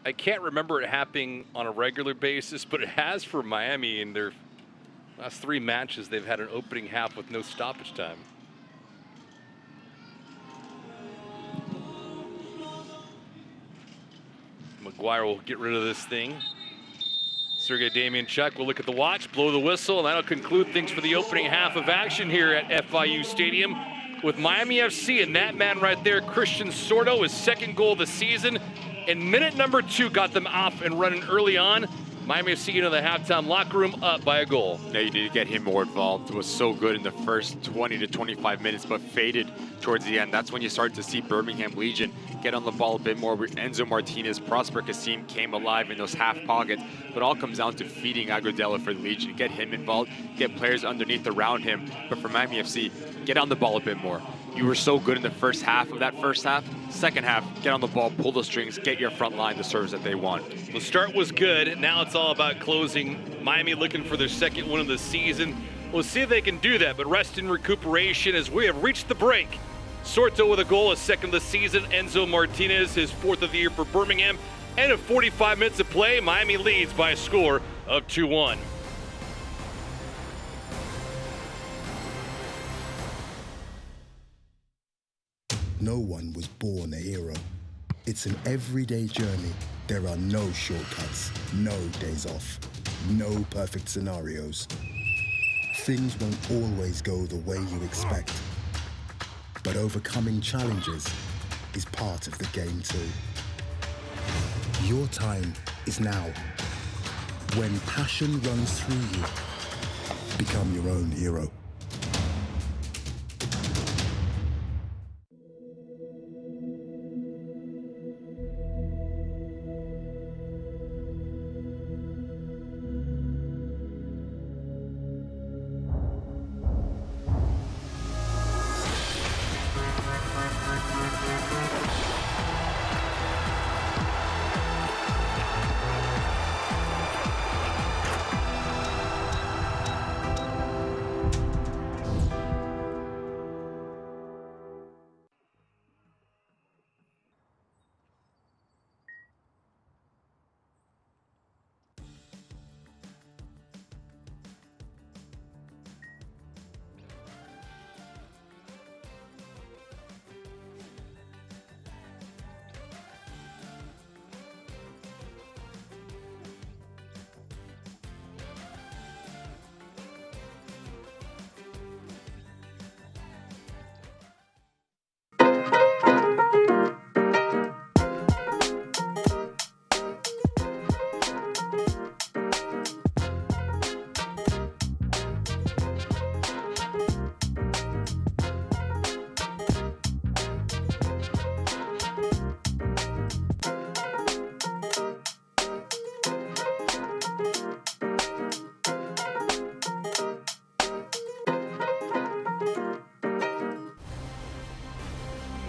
I can't remember it happening on a regular basis, but it has for Miami in their last 3 matches. They've had an opening half with no stoppage time. McGuire will get rid of this thing. Sergei Damianchuk will look at the watch, blow the whistle, and that'll conclude things for the opening half of action here at FIU Stadium with Miami FC. And that man right there, Christian Sordo, his 2nd goal of the season. And minute number 2 got them off and running early on. Miami FC into the halftime locker room up by a goal. Yeah, you need to get him more involved. It was so good in the first 20 to 25 minutes, but faded towards the end. That's when you start to see Birmingham Legion get on the ball a bit more. Enzo Martinez, Prosper Kasim came alive in those half pockets, but all comes down to feeding Agudelo for the Legion. Get him involved, get players underneath around him. But for Miami FC, get on the ball a bit more. You were so good in the first half of that first half. Second half, get on the ball, pull the strings, get your front line the service that they want. The start was good. Now it's all about closing. Miami looking for their 2nd win of the season. We'll see if they can do that, but rest and recuperation as we have reached the break. Sorto with a goal, his 2nd of the season. Enzo Martinez, his 4th of the year for Birmingham. And at 45 minutes of play, Miami leads by a score of 2-1. No one was born a hero. It's an everyday journey. There are no shortcuts, no days off, no perfect scenarios. Things won't always go the way you expect. But overcoming challenges is part of the game too. Your time is now. When passion runs through you, become your own hero.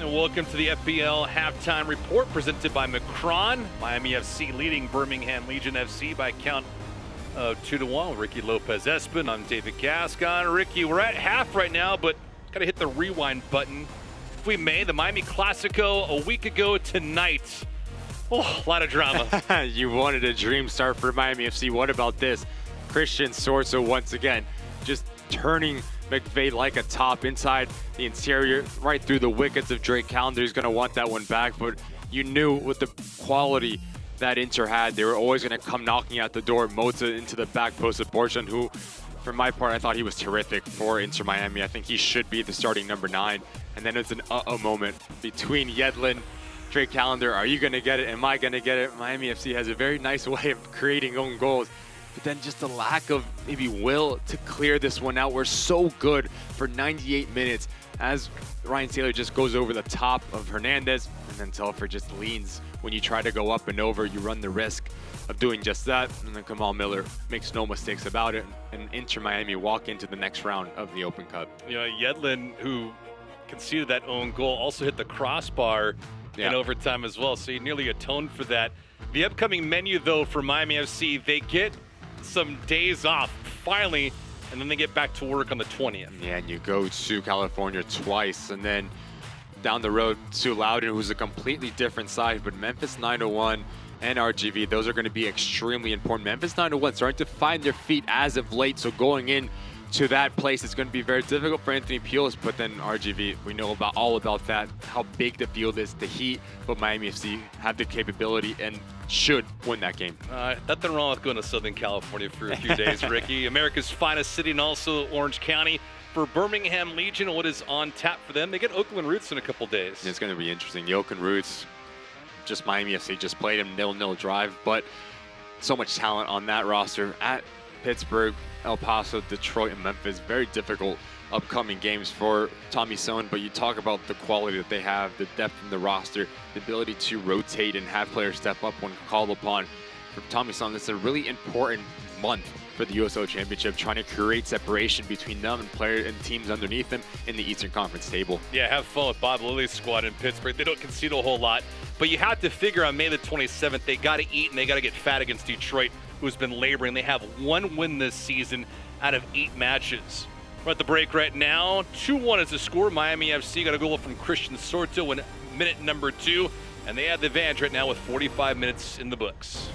Welcome to the FBL halftime report presented by Macron. Miami FC leading Birmingham Legion FC by a count of 2-1. Ricky Lopez-Espin. I'm David Gascon. Ricky, we're at half right now, but gotta hit the rewind button. If we may, the Miami Classico a week ago tonight. Oh, a lot of drama. You wanted a dream start for Miami FC. What about this? Christian Sorso once again just turning McVay like a top inside the interior, right through the wickets of Drake Callender. He's going to want that one back, but you knew with the quality that Inter had, they were always going to come knocking at the door. Mota into the back post of Borjan, who, for my part, I thought he was terrific for Inter Miami. I think he should be the starting number 9. And then it's an moment between Yedlin, Drake Callender. Are you going to get it? Am I going to get it? Miami FC has a very nice way of creating own goals. But then just the lack of maybe will to clear this one out. We're so good for 98 minutes as Ryan Taylor just goes over the top of Hernandez, and then Telfer just leans. When you try to go up and over, you run the risk of doing just that. And then Kamal Miller makes no mistakes about it, and Inter Miami walk into the next round of the Open Cup. You know, Yedlin, who conceded that own goal, also hit the crossbar in overtime as well, so he nearly atoned for that. The upcoming menu, though, for Miami FC, they get some days off finally, and then they get back to work on the 20th. Yeah, and you go to California twice, and then down the road to Loudoun, who's a completely different side. But Memphis 901 and RGV, those are going to be extremely important. Memphis 901 starting to find their feet as of late, so going in to that place is going to be very difficult for Anthony Pujols. But then RGV, we know all about that, how big the field is, the heat. But Miami FC have the capability and should win that game. Nothing wrong with going to Southern California for a few days, Ricky. America's finest city, and also Orange County. For Birmingham Legion, what is on tap for them? They get Oakland Roots in a couple days. It's going to be interesting. The Oakland Roots, just Miami FC just played them 0-0 drive, but so much talent on that roster at Pittsburgh, El Paso, Detroit, and Memphis. Very difficult upcoming games for Tommy Sohn, but you talk about the quality that they have, the depth in the roster, the ability to rotate and have players step up when called upon. For Tommy Sohn, it's a really important month for the USL Championship, trying to create separation between them and players and teams underneath them in the Eastern Conference table. Yeah, have fun with Bob Lilly's squad in Pittsburgh. They don't concede a whole lot, but you have to figure on May the 27th, they got to eat and they got to get fat against Detroit, who's been laboring. They have 1 win this season out of 8 matches. We're at the break right now. 2-1 is the score. Miami FC got a goal from Christian Sorto in minute number 2, and they have the advantage right now with 45 minutes in the books.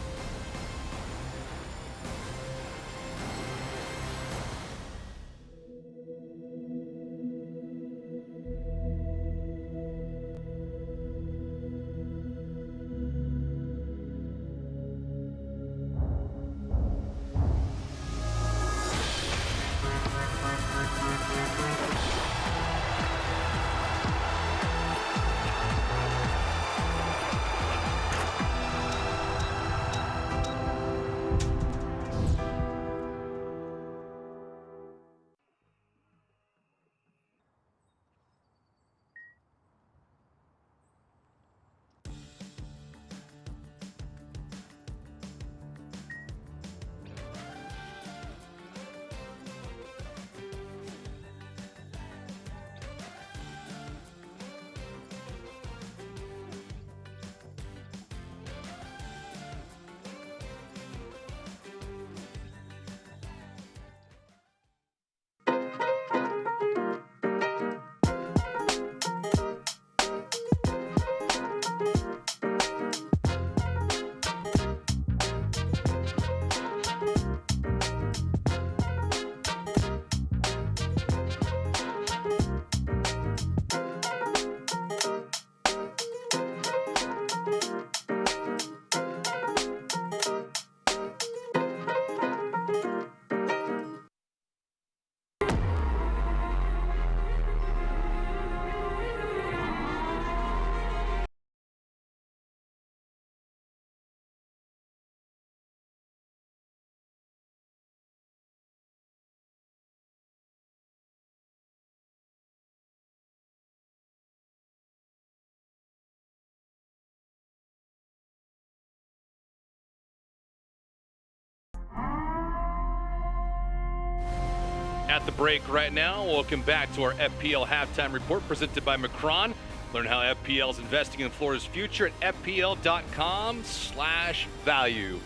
At the break right now, welcome back to our FPL halftime report presented by Macron. Learn how FPL is investing in Florida's future at FPL.com/value.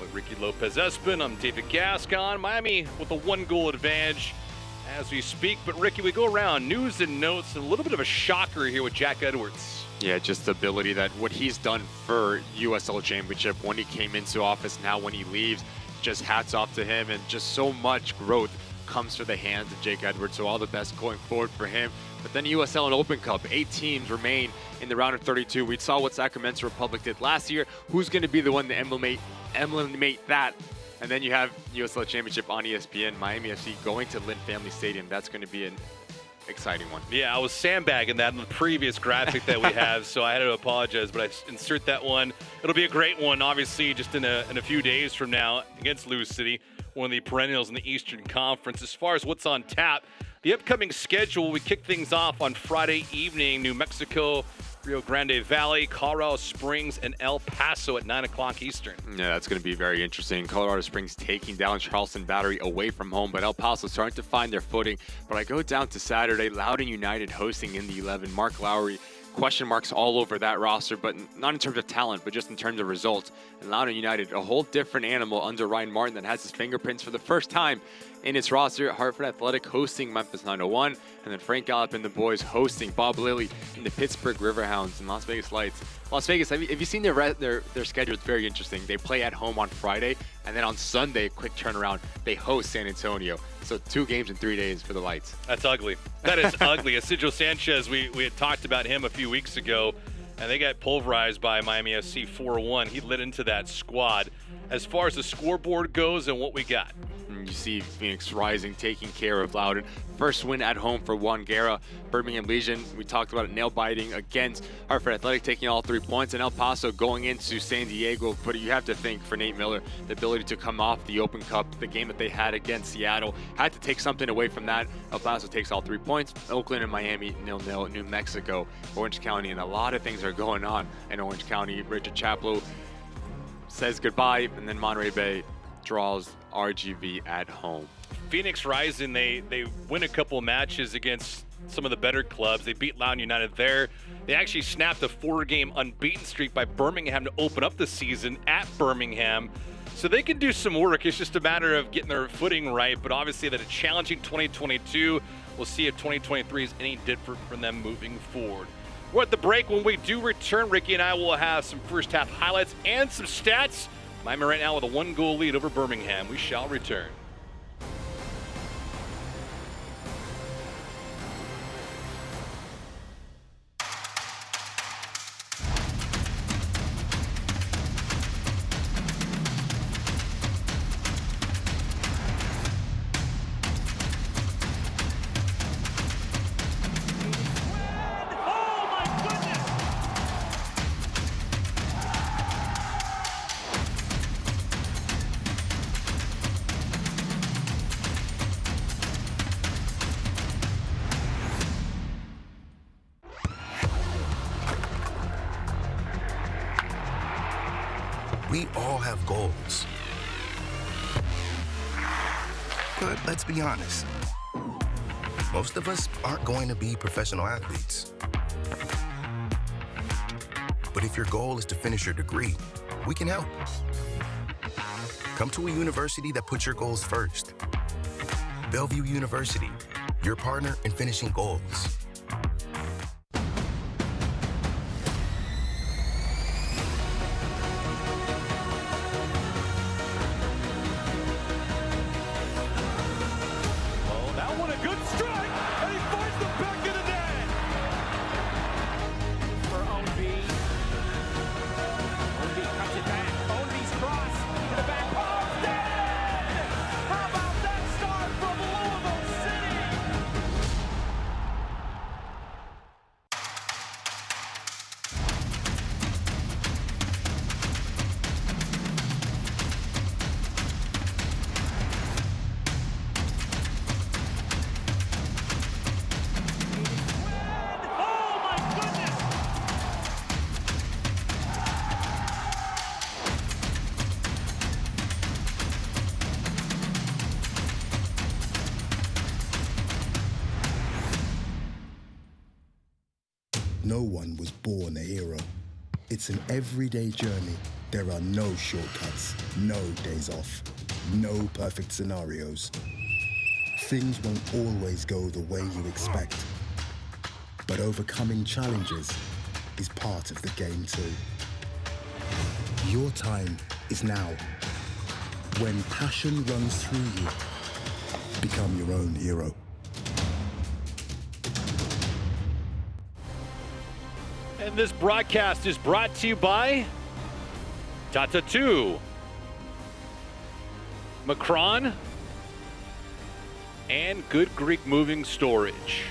With Ricky Lopez-Espin, I'm David Gascon. Miami with a 1-goal advantage as we speak. But Ricky, we go around news and notes, and a little bit of a shocker here with Jack Edwards. Yeah, just the ability that what he's done for USL Championship when he came into office, now when he leaves, just hats off to him, and just so much growth comes to the hands of Jake Edwards, so all the best going forward for him. But then USL and Open Cup, 8 teams remain in the round of 32. We saw what Sacramento Republic did last year. Who's going to be the one to emblematic that? And then you have USL Championship on ESPN, Miami FC going to Lynn Family Stadium. That's going to be an exciting one. Yeah, I was sandbagging that in the previous graphic that we have, so I had to apologize, but I insert that one. It'll be a great one, obviously, just in a few days from now against Lewis City, one of the perennials in the Eastern Conference. As far as what's on tap, the upcoming schedule, we kick things off on Friday evening, New Mexico, Rio Grande Valley, Colorado Springs, and El Paso at 9 o'clock Eastern. Yeah, that's going to be very interesting. Colorado Springs taking down Charleston Battery away from home, but El Paso starting to find their footing. But I go down to Saturday, Loudoun United hosting in the 11. Mark Lowry, question marks all over that roster, but not in terms of talent, but just in terms of results. And Loudoun United, a whole different animal under Ryan Martin that has his fingerprints for the first time in its roster. Hartford Athletic hosting Memphis 901, and then Frank Gallup and the boys hosting Bob Lilly and the Pittsburgh Riverhounds and Las Vegas Lights. Las Vegas, have you seen their schedule? It's very interesting. They play at home on Friday, and then on Sunday, quick turnaround, they host San Antonio. So 2 games in 3 days for the Lights. That's ugly. That is ugly. Isidro Sanchez, we had talked about him a few weeks ago, and they got pulverized by Miami FC 4-1. He lit into that squad. As far as the scoreboard goes and what we got. You see Phoenix Rising taking care of Loudoun. First win at home for Juan Guerra. Birmingham Legion, we talked about it, nail-biting against Hartford Athletic, taking all 3 points. And El Paso going into San Diego. But you have to think for Nate Miller, the ability to come off the Open Cup, the game that they had against Seattle, had to take something away from that. El Paso takes all 3 points. Oakland and Miami 0-0. New Mexico, Orange County, and a lot of things are going on in Orange County. Richard Chaplow says goodbye, and then Monterey Bay draws RGV at home. Phoenix Rising, they win a couple of matches against some of the better clubs. They beat Loudoun United there. They actually snapped a 4-game unbeaten streak by Birmingham to open up the season at Birmingham. So they can do some work. It's just a matter of getting their footing right, but obviously that a challenging 2022. We'll see if 2023 is any different for them moving forward. We're at the break. When we do return, Ricky and I will have some first half highlights and some stats. Miami right now with a 1-goal lead over Birmingham. We shall return. We all have goals. But let's be honest, most of us aren't going to be professional athletes. But if your goal is to finish your degree, we can help. Come to a university that puts your goals first. Bellevue University, your partner in finishing goals. No one was born a hero. It's an everyday journey. There are no shortcuts, no days off, no perfect scenarios. Things won't always go the way you expect. But overcoming challenges is part of the game too. Your time is now. When passion runs through you, Become your own hero. And this broadcast is brought to you by Tata 2, Macron, and Good Greek Moving Storage.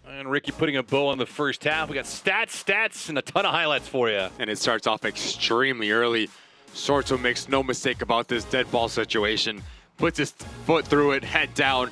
And Ricky putting a bow on the first half. We got stats, and a ton of highlights for you. And it starts off extremely early. Sorto makes no mistake about this dead ball situation. Puts his foot through it, head down.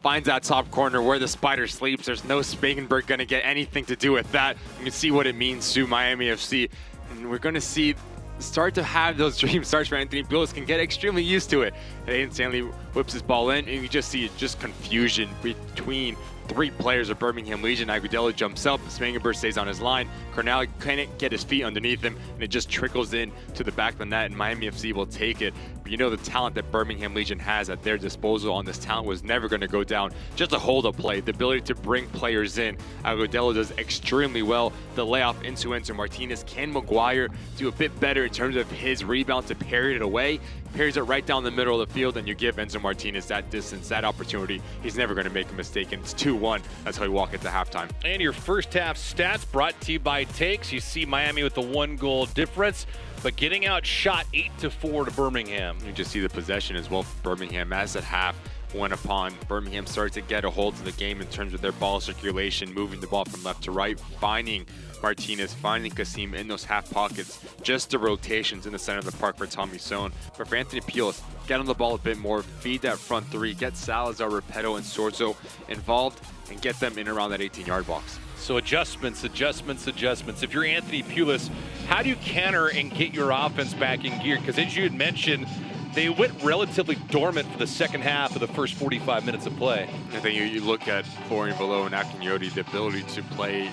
Finds that top corner where the spider sleeps. There's no Spangenberg going to get anything to do with that. You can see what it means to Miami FC. And we're going to see start to have those dream starts for Anthony Pulis, can get extremely used to it. And Aiden Stanley whips his ball in, and you just see just confusion between three players of Birmingham Legion. Agudelo jumps up, Spangenberg stays on his line, Cornell can't get his feet underneath him, and it just trickles in to the back of the net, and Miami FC will take it. But you know the talent that Birmingham Legion has at their disposal on this talent was never going to go down. Just a hold-up play, the ability to bring players in. Agudelo does extremely well. The layoff into Enzo Martinez. Can Maguire do a bit better in terms of his rebound to parry it away? Parries it right down the middle of the field, and you give Enzo Martinez that distance, that opportunity. He's never going to make a mistake, and it's 2-1. That's how we walk into halftime. And your first half stats brought to you by Takes. You see Miami with the 1-goal difference, but getting outshot 8-4 to Birmingham. You just see the possession as well for Birmingham as that half went upon. Birmingham started to get a hold of the game in terms of their ball circulation, moving the ball from left to right, finding Martinez, finding Kasim in those half pockets. Just the rotations in the center of the park for Tommy Sohn. But for Anthony Pulis, get on the ball a bit more, feed that front three, get Salazar, Repetto, and Sorzo involved, and get them in around that 18-yard box. So adjustments. If you're Anthony Pulis, how do you counter and get your offense back in gear? Because as you had mentioned, they went relatively dormant for the second half of the first 45 minutes of play. I think you look at Florian Velo and Akinyoti, the ability to play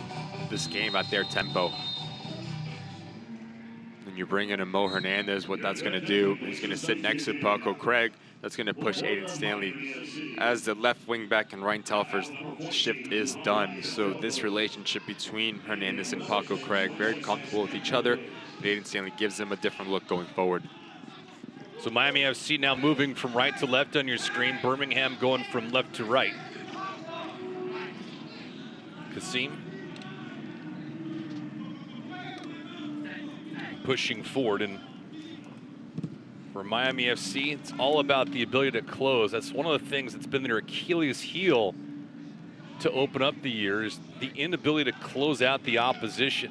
this game at their tempo. And you bring in a Mo Hernandez, what that's going to do, he's going to sit next to Paco Craig. That's going to push Aiden Stanley. As the left wing back and Ryan Telfer's shift is done. So this relationship between Hernandez and Paco Craig, very comfortable with each other. But Aiden Stanley gives them a different look going forward. So Miami FC now moving from right to left on your screen. Birmingham going from left to right. Kasim pushing forward, and for Miami FC, it's all about the ability to close. That's one of the things that's been their Achilles heel to open up the years, the inability to close out the opposition.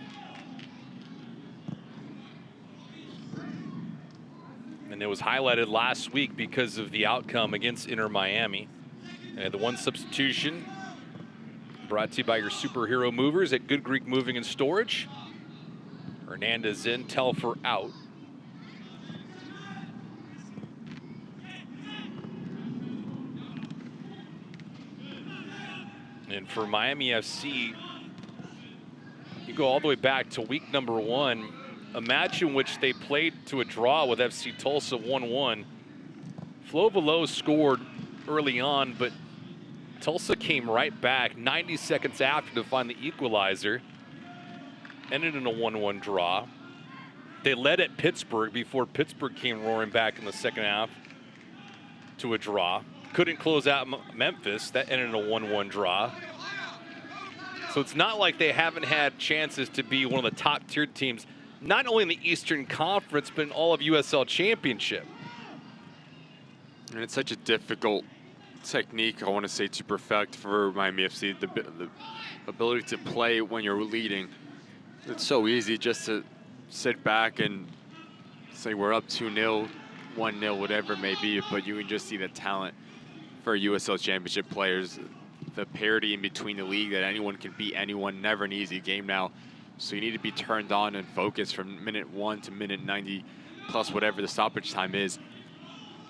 And it was highlighted last week because of the outcome against Inter Miami. And the one substitution brought to you by your superhero movers at Good Greek Moving and Storage. Hernandez in, Telfer out. And for Miami FC, you go all the way back to week number 1, a match in which they played to a draw with FC Tulsa 1-1. Flo Velo scored early on, but Tulsa came right back 90 seconds after to find the equalizer. Ended in a 1-1 draw. They led at Pittsburgh before Pittsburgh came roaring back in the second half to a draw. Couldn't close out Memphis. That ended in a 1-1 draw. So it's not like they haven't had chances to be one of the top tier teams, not only in the Eastern Conference, but in all of USL Championship. And it's such a difficult technique, I want to say, to perfect for Miami FC. The ability to play when you're leading. It's so easy just to sit back and say we're up 2-0, 1-0, whatever it may be, but you can just see the talent for USL Championship players. The parity in between the league that anyone can beat anyone, never an easy game now. So you need to be turned on and focused from minute 1 to minute 90 plus whatever the stoppage time is.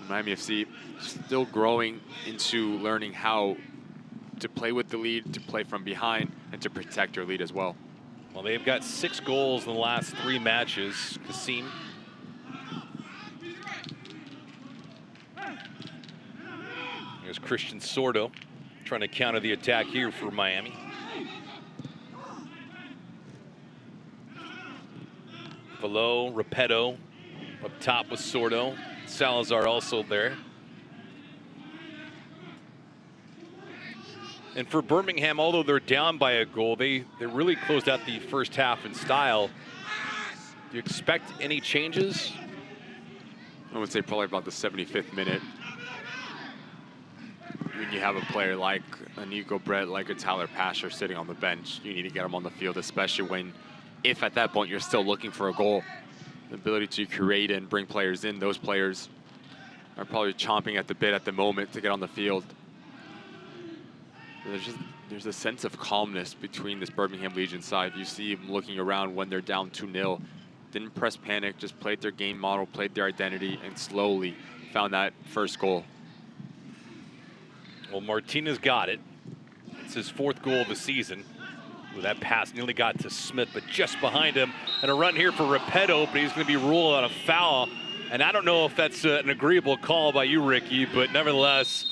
Miami FC still growing into learning how to play with the lead, to play from behind, and to protect your lead as well. Well, they've got 6 goals in the last 3 matches. Kasim. There's Christian Sordo trying to counter the attack here for Miami. Below, Repetto. Up top with Sordo. Salazar also there. And for Birmingham, although they're down by a goal, they really closed out the first half in style. Do you expect any changes? I would say probably about the 75th minute. When you have a player like a Nico Brett, like a Tyler Pasher sitting on the bench, you need to get him on the field, especially when, if at that point you're still looking for a goal. The ability to create and bring players in, those players are probably chomping at the bit at the moment to get on the field. There's a sense of calmness between this Birmingham Legion side. You see them looking around when they're down 2-0. Didn't press panic, just played their game model, played their identity, and slowly found that first goal. Well, Martinez got it. It's his 4th goal of the season. Ooh, that pass nearly got to Smith, but just behind him. And a run here for Repetto, but he's going to be ruled on a foul. And I don't know if that's an agreeable call by you, Ricky, but nevertheless,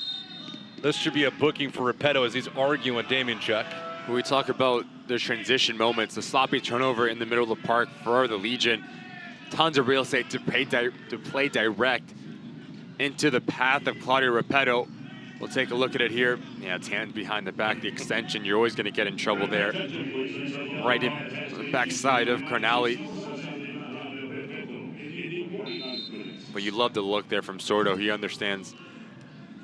this should be a booking for Repetto as he's arguing with Damian Chuck. When we talk about the transition moments, the sloppy turnover in the middle of the park for the Legion, tons of real estate to play direct into the path of Claudio Repetto. We'll take a look at it here. Yeah, it's hands behind the back, the extension. You're always going to get in trouble there. Right in the backside of Carnali. But you love the look there from Sordo. He understands.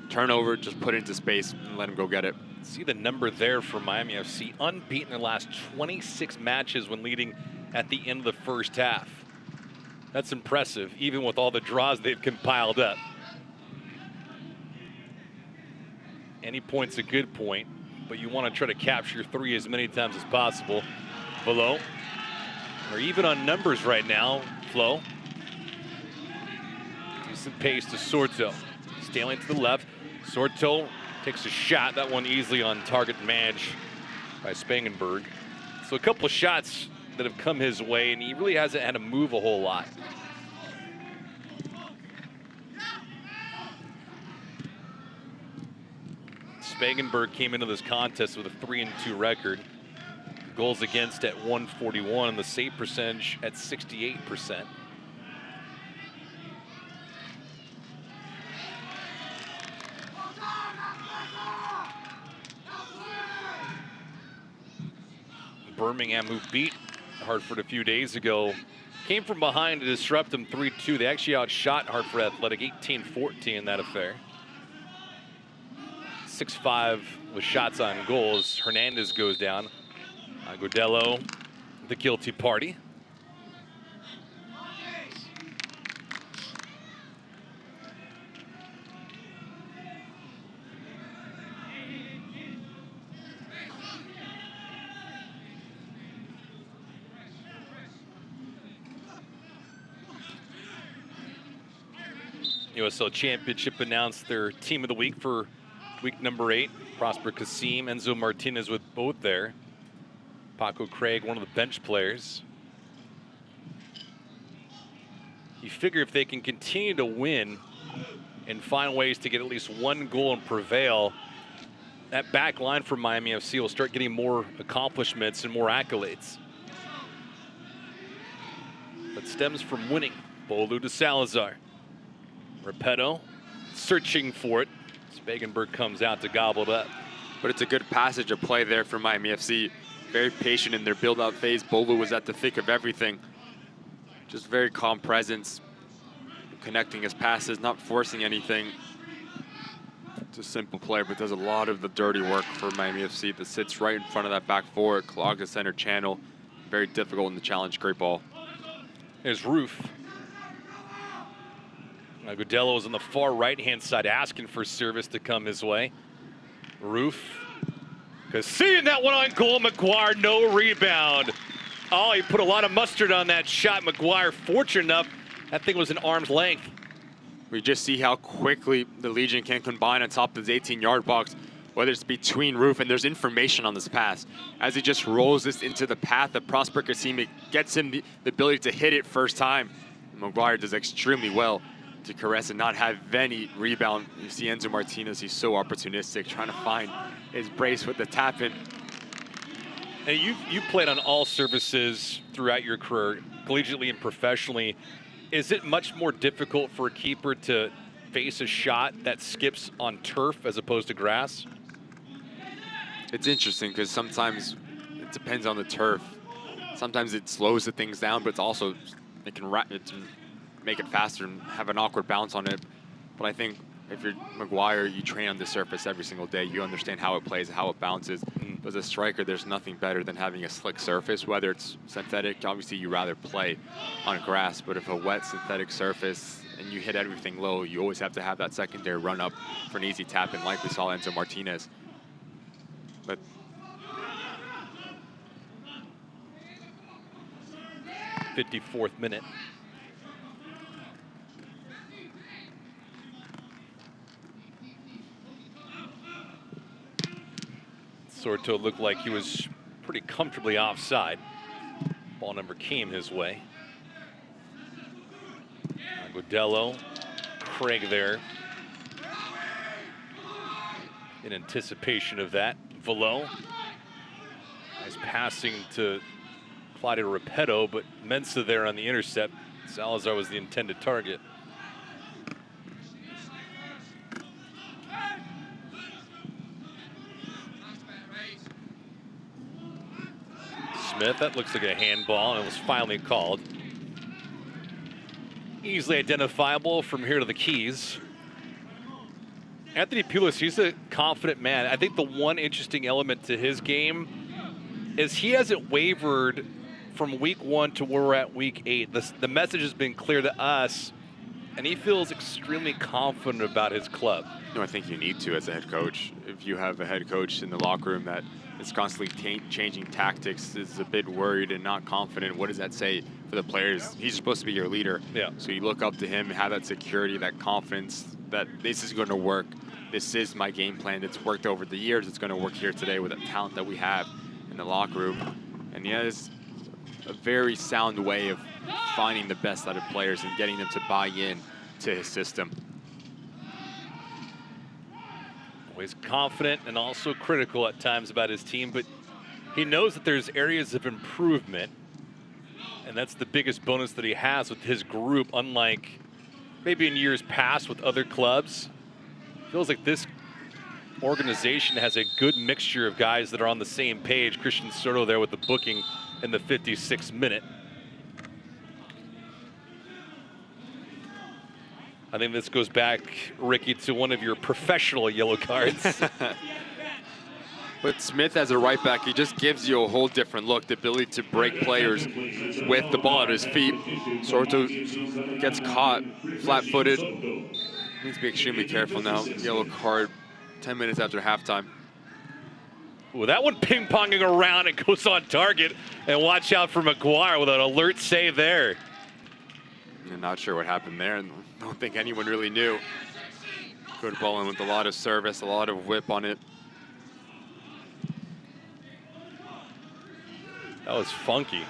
Turnover, just put it into space and let him go get it. See the number there for Miami FC. Unbeaten in their last 26 matches when leading at the end of the first half. That's impressive, even with all the draws they've compiled up. Any point's a good point, but you want to try to capture 3 as many times as possible. Below. They're even on numbers right now, Flo. Decent pace to Sorto. Stanley to the left. Sorto takes a shot. That one easily on target managed by Spangenberg. So a couple of shots that have come his way, and he really hasn't had to move a whole lot. Spangenberg came into this contest with a 3-2 record. Goals against at 141 and the save percentage at 68%. Birmingham, who beat Hartford a few days ago, came from behind to disrupt them 3-2. They actually outshot Hartford Athletic 18-14 in that affair. 6-5 with shots on goals. Hernandez goes down. Agudelo, the guilty party. USL Championship announced their team of the week for week number 8. Prosper Kasim, Enzo Martinez with both there. Paco Craig, one of the bench players. You figure if they can continue to win and find ways to get at least 1 goal and prevail, that back line for Miami FC will start getting more accomplishments and more accolades. That stems from winning. Bolu to Salazar. Repetto searching for it. Spangenberg comes out to gobble it up. But it's a good passage of play there for Miami FC. Very patient in their build-out phase. Bolu was at the thick of everything. Just very calm presence. Connecting his passes, not forcing anything. It's a simple play, but does a lot of the dirty work for Miami FC that sits right in front of that back four, clogs the center channel. Very difficult in the challenge. Great ball. There's Roof. Agudelo is on the far right-hand side asking for service to come his way. Roof. Because seeing that one on goal, McGuire, no rebound. Oh, he put a lot of mustard on that shot. McGuire, fortunate enough, that thing was an arm's length. We just see how quickly the Legion can combine on top of this 18-yard box, whether it's between Roof, and there's information on this pass. As he just rolls this into the path of Prosper Kasim, it gets him the ability to hit it first time. McGuire does extremely well to caress and not have any rebound. You see Enzo Martinez, he's so opportunistic, trying to find his brace with the tap in. And you played on all surfaces throughout your career. collegiately and professionally, is it much more difficult for a keeper to face a shot that skips on turf as opposed to grass? It's interesting because sometimes it depends on the turf. Sometimes it slows the things down, but it's also, it can make it faster and have an awkward bounce on it. But I think if you're Maguire, you train on this surface every single day. You understand how it plays, how it bounces. But as a striker, there's nothing better than having a slick surface, whether it's synthetic. Obviously, you rather play on grass, but if a wet synthetic surface and you hit everything low, you always have to have that secondary run up for an easy tap in, like we saw Enzo Martinez. But 54th minute. Sorto looked like he was pretty comfortably offside. Ball number came his way. Agudelo, Craig there. In anticipation of that, Velo. Nice passing to Claudio Repetto, but Mensah there on the intercept. Salazar was the intended target. Smith, that looks like a handball, and it was finally called. Easily identifiable from here to the keys. Anthony Pulis, he's a confident man. I think the one interesting element to his game is he hasn't wavered from week 1 to where we're at week 8. The message has been clear to us, and he feels extremely confident about his club. No, I think you need to as a head coach. If you have a head coach in the locker room that is constantly changing tactics, is a bit worried and not confident, what does that say for the players? He's supposed to be your leader. Yeah. So you look up to him, have that security, that confidence that this is going to work. This is my game plan. It's worked over the years. It's going to work here today with the talent that we have in the locker room. And he has a very sound way of finding the best out of players and getting them to buy in to his system. Always confident and also critical at times about his team, but he knows that there's areas of improvement, and that's the biggest bonus that he has with his group, unlike maybe in years past with other clubs. Feels like this organization has a good mixture of guys that are on the same page. Christian Soto there with the booking in the 56th minute. I think this goes back, Ricky, to one of your professional yellow cards. But Smith as a right back, he just gives you a whole different look, the ability to break players with the ball at his feet. Sorto gets caught flat-footed. Needs to be extremely careful now. Yellow card 10 minutes after halftime. Well, that one ping-ponging around and goes on target. And watch out for Maguire with an alert save there. I'm not sure what happened there, and I don't think anyone really knew. Good ball in with a lot of service, a lot of whip on it. That was funky.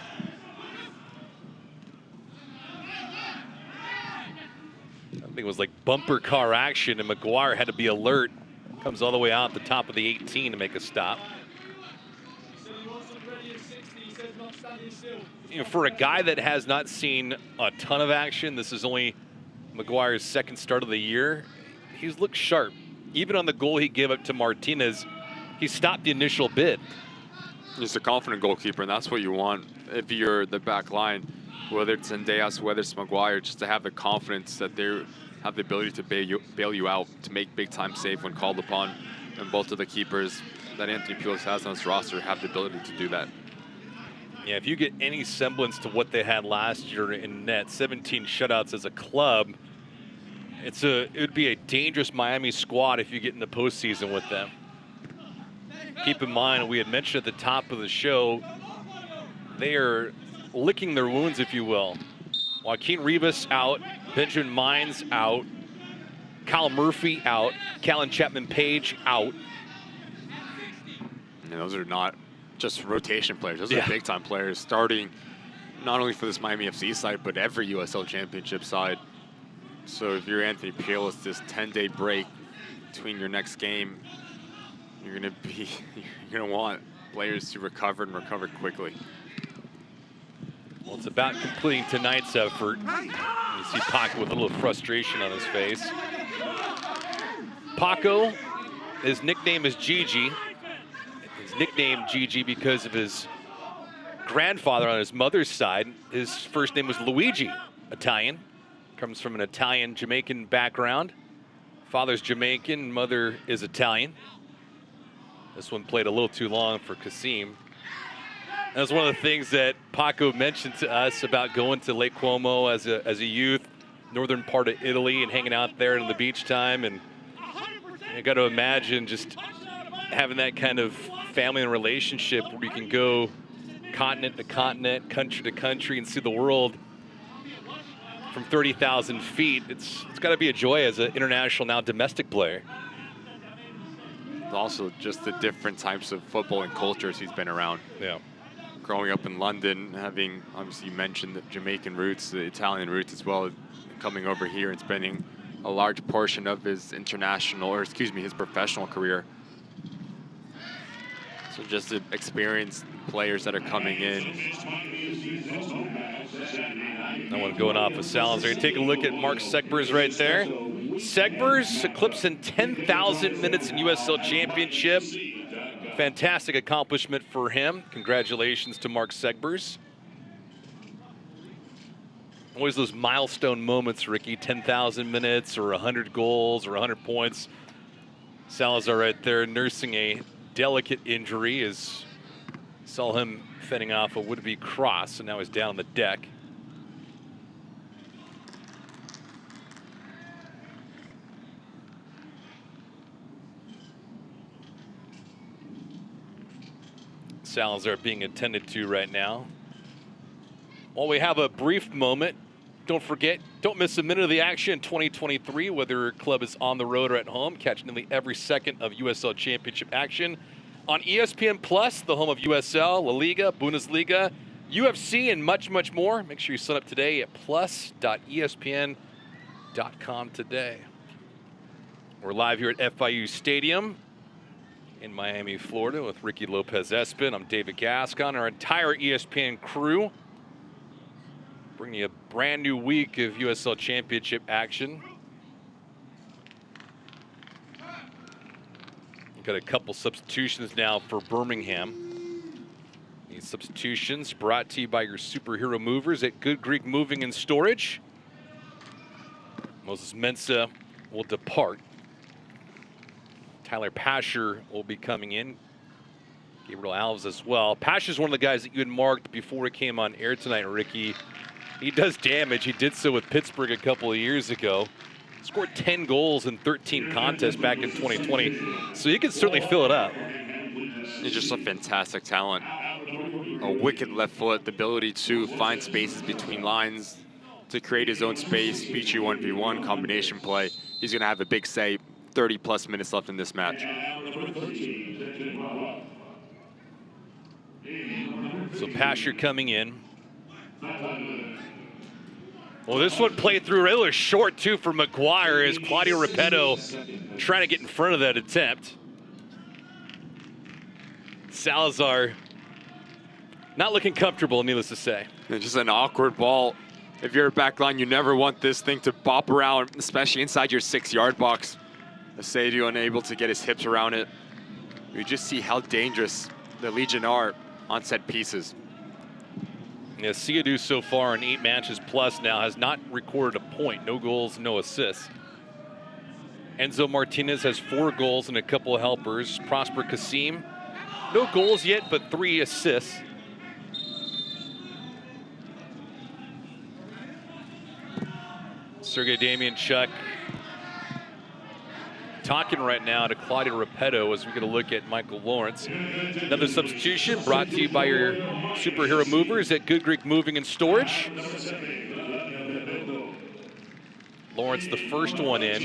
I think it was like bumper car action, and Maguire had to be alert. Comes all the way out the top of the 18 to make a stop. You know, for a guy that has not seen a ton of action, this is only Maguire's second start of the year. He's looked sharp. Even on the goal he gave up to Martinez, he stopped the initial bid. He's a confident goalkeeper, and that's what you want if you're the back line, whether it's Zendejas, whether it's Maguire, just to have the confidence that they have the ability to bail you out, to make big-time save when called upon. And both of the keepers that Anthony Pulis has on his roster have the ability to do that. Yeah, if you get any semblance to what they had last year in net, 17 shutouts as a club, it would be a dangerous Miami squad if you get in the postseason with them. Keep in mind, we had mentioned at the top of the show, they are licking their wounds, if you will. Joaquin Rivas out, Benjamin Mines out, Kyle Murphy out, Callan Chapman-Page out. And those are not just rotation players. Those are big-time players starting not only for this Miami FC side, but every USL Championship side. So if you're Anthony Pulis, this 10-day break between your next game, you're gonna want players to recover and recover quickly. Well, it's about completing tonight's effort. You see Paco with a little frustration on his face. Paco, his nickname is Gigi. He's nicknamed Gigi because of his grandfather on his mother's side. His first name was Luigi, Italian. Comes from an Italian-Jamaican background. Father's Jamaican, mother is Italian. This one played a little too long for Kasim. That's one of the things that Paco mentioned to us about going to Lake Como as a youth, northern part of Italy, and hanging out there in the beach time. And you got to imagine just having that kind of family and relationship where you can go continent to continent, country to country, and see the world from 30,000 feet. It's got to be a joy as an international, now domestic player. Also, just the different types of football and cultures he's been around. Yeah. Growing up in London, having, obviously you mentioned the Jamaican roots, the Italian roots as well, coming over here and spending a large portion of his international, or excuse me, his professional career. So just the experienced players that are coming in. That one going off of Salazar. Take a look at Mark Segbers right there. Segbers eclipsing 10,000 minutes in USL Championship. Fantastic accomplishment for him. Congratulations to Mark Segbers. Always those milestone moments, Ricky. 10,000 minutes or 100 goals or 100 points. Salazar right there nursing a delicate injury as saw him fending off a would-be cross, and now he's down on the deck. Salazar being attended to right now. While we have a brief moment, don't forget, don't miss a minute of the action in 2023, whether your club is on the road or at home. Catch nearly every second of USL Championship action on ESPN Plus, the home of USL, La Liga, Bundesliga, UFC, and much, much more. Make sure you sign up today at plus.espn.com today. We're live here at FIU Stadium in Miami, Florida with Ricky Lopez-Espin. I'm David Gascon, our entire ESPN crew. Bringing you a brand new week of USL Championship action. We've got a couple substitutions now for Birmingham. These substitutions brought to you by your superhero movers at Good Greek Moving and Storage. Moses Mensah will depart. Tyler Pasher will be coming in. Gabriel Alves as well. Pasher's one of the guys that you had marked before he came on air tonight, Ricky. He does damage. He did so with Pittsburgh a couple of years ago. Scored 10 goals in 13 contests back in 2020. So he can certainly fill it up. He's just a fantastic talent. A wicked left foot, the ability to find spaces between lines, to create his own space, beat you 1v1, combination play. He's going to have a big say. 30-plus minutes left in this match. So Pasher coming in. Well, this one played through really short, too, for McGuire as Claudio Repetto trying to get in front of that attempt. Salazar not looking comfortable, needless to say. It's just an awkward ball. If you're a back line, you never want this thing to bop around, especially inside your 6-yard box. Asadio unable to get his hips around it. You just see how dangerous the Legion are on set pieces. Yeah, Siadou so far in 8 matches plus now has not recorded a point. No goals, no assists. Enzo Martinez has 4 goals and a couple of helpers. Prosper Kasim, no goals yet, but 3 assists. Sergei Damianchuk talking right now to Claudio Repetto as we get a look at Michael Lawrence. Another substitution brought to you by your superhero movers at Good Greek Moving and Storage. Lawrence, the first one in.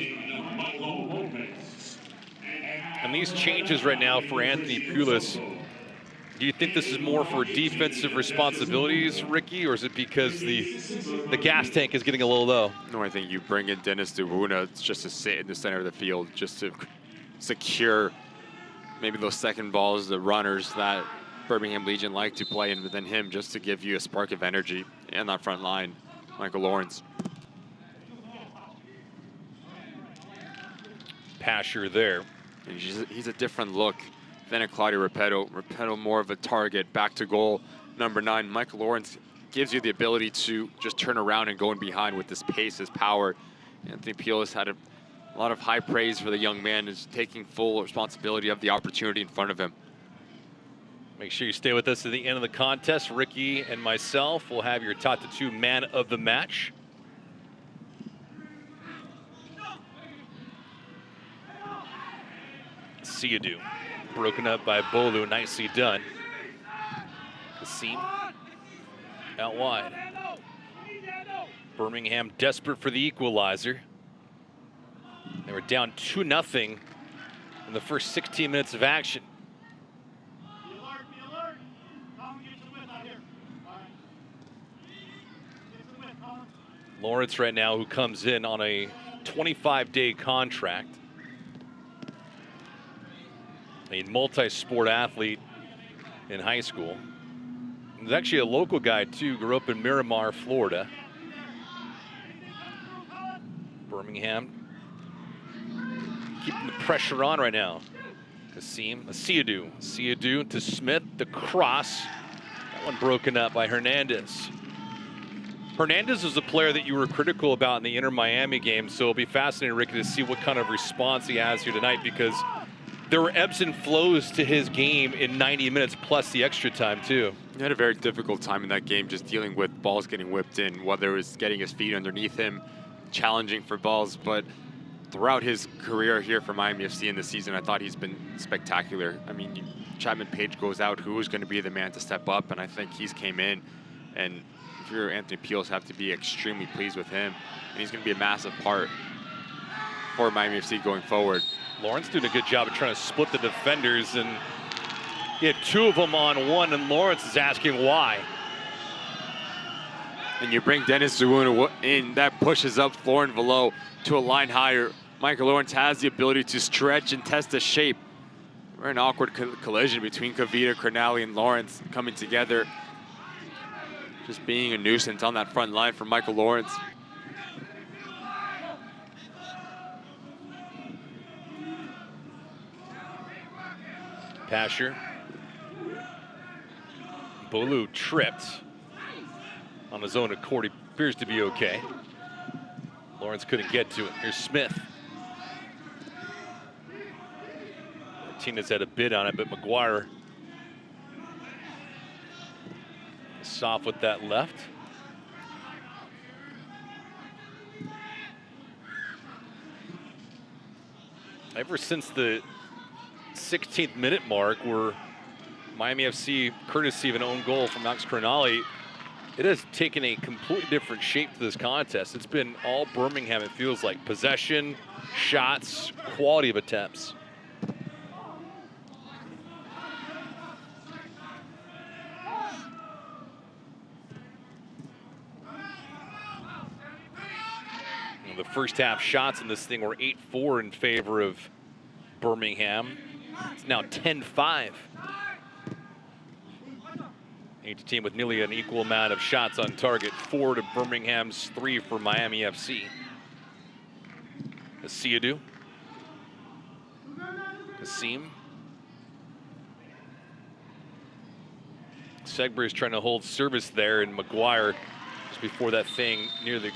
And these changes right now for Anthony Pulis, do you think this is more for defensive responsibilities, Ricky, or is it because the gas tank is getting a little low? No, I think you bring in Dennis Duwuna just to sit in the center of the field, just to secure maybe those second balls, the runners that Birmingham Legion like to play, and within him just to give you a spark of energy in that front line, Michael Lawrence. Pasher there. And he's a different look than a Claudio Repetto. Repetto more of a target, back to goal. Number 9, Michael Lawrence gives you the ability to just turn around and go in behind with this pace, his power. Anthony Pio had a lot of high praise for the young man, is taking full responsibility of the opportunity in front of him. Make sure you stay with us to the end of the contest. Ricky and myself will have your Tata 2 man of the match. Siadu, broken up by Bolu, nicely done. Kasim, out wide. Birmingham desperate for the equalizer. They were down 2-0 in the first 16 minutes of action. Lawrence right now, who comes in on a 25-day contract. A multi-sport athlete in high school. He's actually a local guy too, grew up in Miramar, Florida. Birmingham keeping the pressure on right now. Kasim, Siadu to Smith, the cross. That one broken up by Hernandez. Hernandez is a player that you were critical about in the Inter Miami game, so it'll be fascinating, Ricky, to see what kind of response he has here tonight, because there were ebbs and flows to his game in 90 minutes plus the extra time too. He had a very difficult time in that game, just dealing with balls getting whipped in, whether it was getting his feet underneath him, challenging for balls. But throughout his career here for Miami FC in the season, I thought he's been spectacular. I mean, Chapman Page goes out, who is going to be the man to step up? And I think he's came in, and if you're Anthony Peels, have to be extremely pleased with him. And he's going to be a massive part for Miami FC going forward. Lawrence doing a good job of trying to split the defenders, and he had 2 of them on 1, and Lawrence is asking why. And you bring Dennis Zuuna in, that pushes up Florin Velo to a line higher. Michael Lawrence has the ability to stretch and test the shape. We're an awkward collision between Kavita, Cronali, and Lawrence coming together. Just being a nuisance on that front line for Michael Lawrence. Pasher. Bolu tripped on his own accord. He appears to be okay. Lawrence couldn't get to it. Here's Smith. Martinez had a bid on it, but McGuire soft with that left. Ever since the 16th minute mark, where Miami FC, courtesy of an own goal from Max Cronali, it has taken a completely different shape to this contest. It's been all Birmingham, it feels like. Possession, shots, quality of attempts. And the first half shots in this thing were 8-4 in favor of Birmingham. It's now 10-5. Each team with nearly an equal amount of shots on target. 4 to Birmingham's 3 for Miami FC. Siadu. Kasim. Segber's trying to hold service there, and McGuire just before that thing near the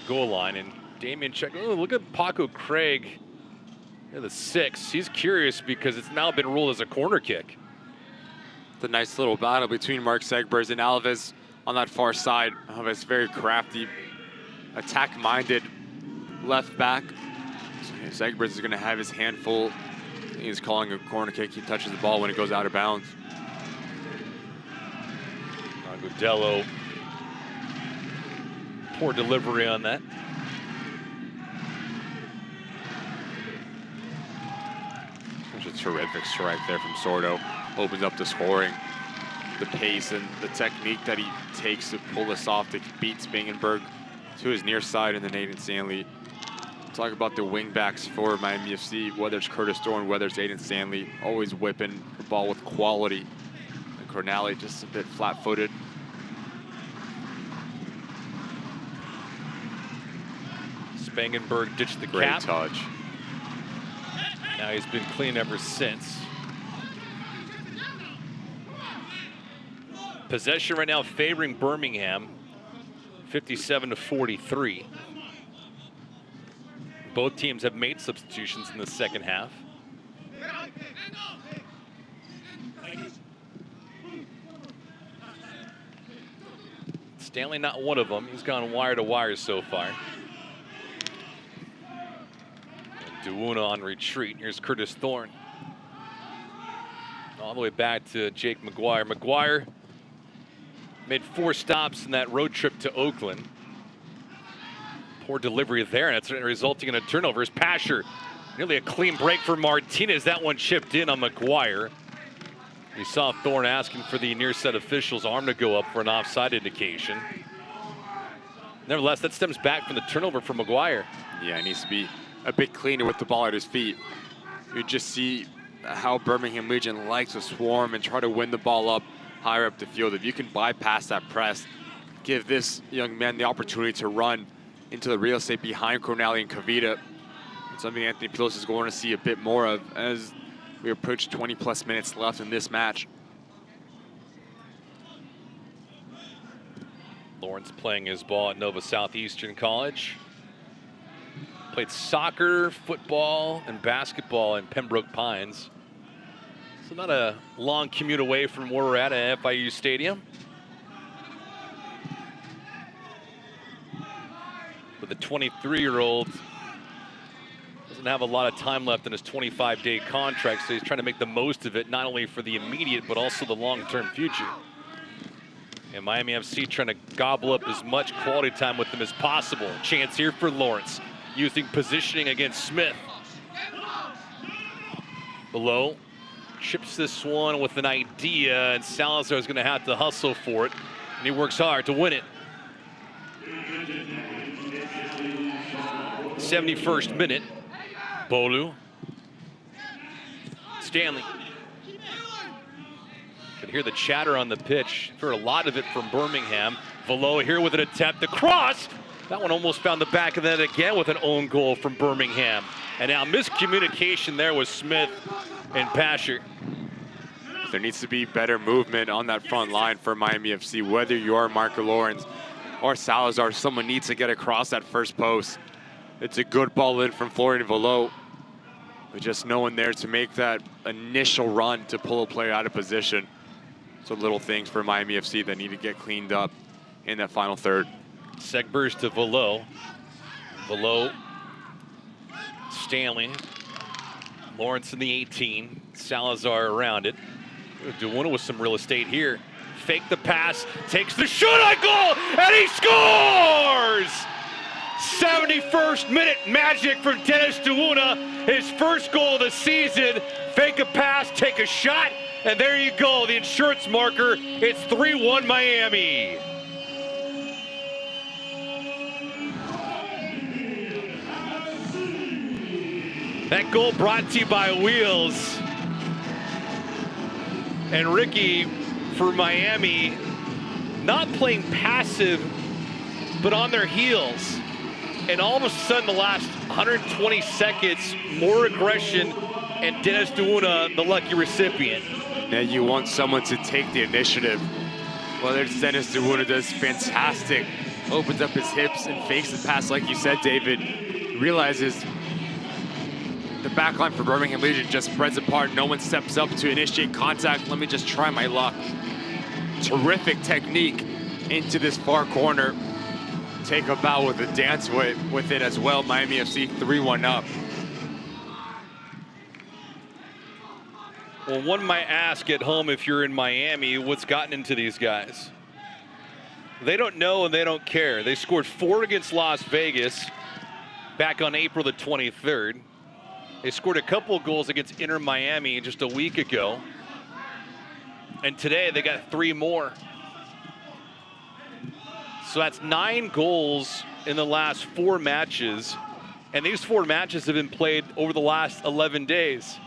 goal line. And Damien check. Oh, look at Paco Craig. The 6. He's curious because it's now been ruled as a corner kick. The nice little battle between Mark Segbers and Alves on that far side. Alves very crafty, attack-minded left back. So Segbers is going to have his hand full. He's calling a corner kick. He touches the ball when it goes out of bounds. Agudelo, poor delivery on that. There's a terrific strike there from Sordo. Opens up the scoring. The pace and the technique that he takes to pull this off to beat Spangenberg to his near side, and then Aiden Stanley. Talk about the wing backs for Miami FC, whether it's Curtis Dorn, whether it's Aiden Stanley, always whipping the ball with quality. Cornally just a bit flat-footed. Spangenberg ditched the Great cap. touch. Now he's been clean ever since. Possession right now favoring Birmingham, 57-43. Both teams have made substitutions in the second half. Stanley not one of them. He's gone wire to wire so far. Duuna on retreat. Here's Curtis Thorne. All the way back to Jake McGuire. McGuire made 4 stops in that road trip to Oakland. Poor delivery there, and it's resulting in a turnover. Here's Pasher. Nearly a clean break for Martinez. That one chipped in on McGuire. We saw Thorne asking for the near set official's arm to go up for an offside indication. Nevertheless, that stems back from the turnover for McGuire. Yeah, he needs to be a bit cleaner with the ball at his feet. You just see how Birmingham Legion likes to swarm and try to win the ball up higher up the field. If you can bypass that press, give this young man the opportunity to run into the real estate behind Cornally and Kavita. It's something Anthony Pilos is going to see a bit more of as we approach 20+ minutes left in this match. Lawrence playing his ball at Nova Southeastern College. Played soccer, football, and basketball in Pembroke Pines. So not a long commute away from where we're at FIU Stadium. But the 23-year-old doesn't have a lot of time left in his 25-day contract, so he's trying to make the most of it, not only for the immediate, but also the long-term future. And Miami FC trying to gobble up as much quality time with him as possible. Chance here for Lawrence, using positioning against Smith. Below, chips this one with an idea, and Salazar is going to have to hustle for it, and he works hard to win it. 71st minute, Bolu. Stanley. Can hear the chatter on the pitch. Heard a lot of it from Birmingham. Velo here with an attempt to cross. That one almost found the back of the net again with an own goal from Birmingham. And now miscommunication there with Smith and Pasher. There needs to be better movement on that front line for Miami FC. Whether you are Marco Lawrence or Salazar, someone needs to get across that first post. It's a good ball in from Florian Velo, but just no one there to make that initial run to pull a player out of position. So little things for Miami FC that need to get cleaned up in that final third. Segbers to Velo. Velo, Stanley, Lawrence in the 18, Salazar around it. Duuna with some real estate here. Fake the pass, takes the shot on goal, and he scores! 71st minute magic from Dennis Duuna, his first goal of the season. Fake a pass, take a shot, and there you go, the insurance marker. It's 3-1 Miami. That goal brought to you by Wheels. And Ricky, for Miami, not playing passive, but on their heels. And all of a sudden, the last 120 seconds, more aggression, and Dennis Duuna, the lucky recipient. Now you want someone to take the initiative. Whether it's Dennis Duuna, does fantastic. Opens up his hips and fakes the pass, like you said, David. Realizes the back line for Birmingham Legion just spreads apart. No one steps up to initiate contact. Let me just try my luck. Terrific technique into this far corner. Take a bow with a dance with it as well. Miami FC 3-1 up. Well, one might ask at home, if you're in Miami, what's gotten into these guys? They don't know and they don't care. They scored 4 against Las Vegas back on April the 23rd. They scored a couple of goals against Inter Miami just a week ago. And today they got 3 more. So that's 9 goals in the last 4 matches. And these 4 matches have been played over the last 11 days.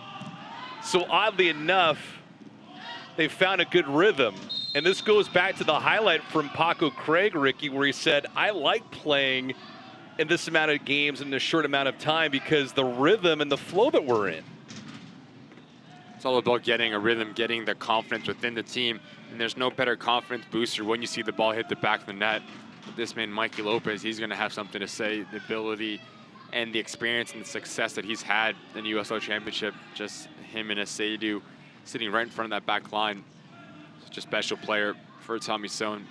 So oddly enough, they found a good rhythm. And this goes back to the highlight from Paco Craig, Ricky, where he said, I like playing in this amount of games in this short amount of time because the rhythm and the flow that we're in. It's all about getting a rhythm, getting the confidence within the team. And there's no better confidence booster when you see the ball hit the back of the net. This man, Mikey Lopez, he's going to have something to say. The ability and the experience and the success that he's had in the USL Championship, just him and Asadu sitting right in front of that back line. Such a special player for Tommy Sohn.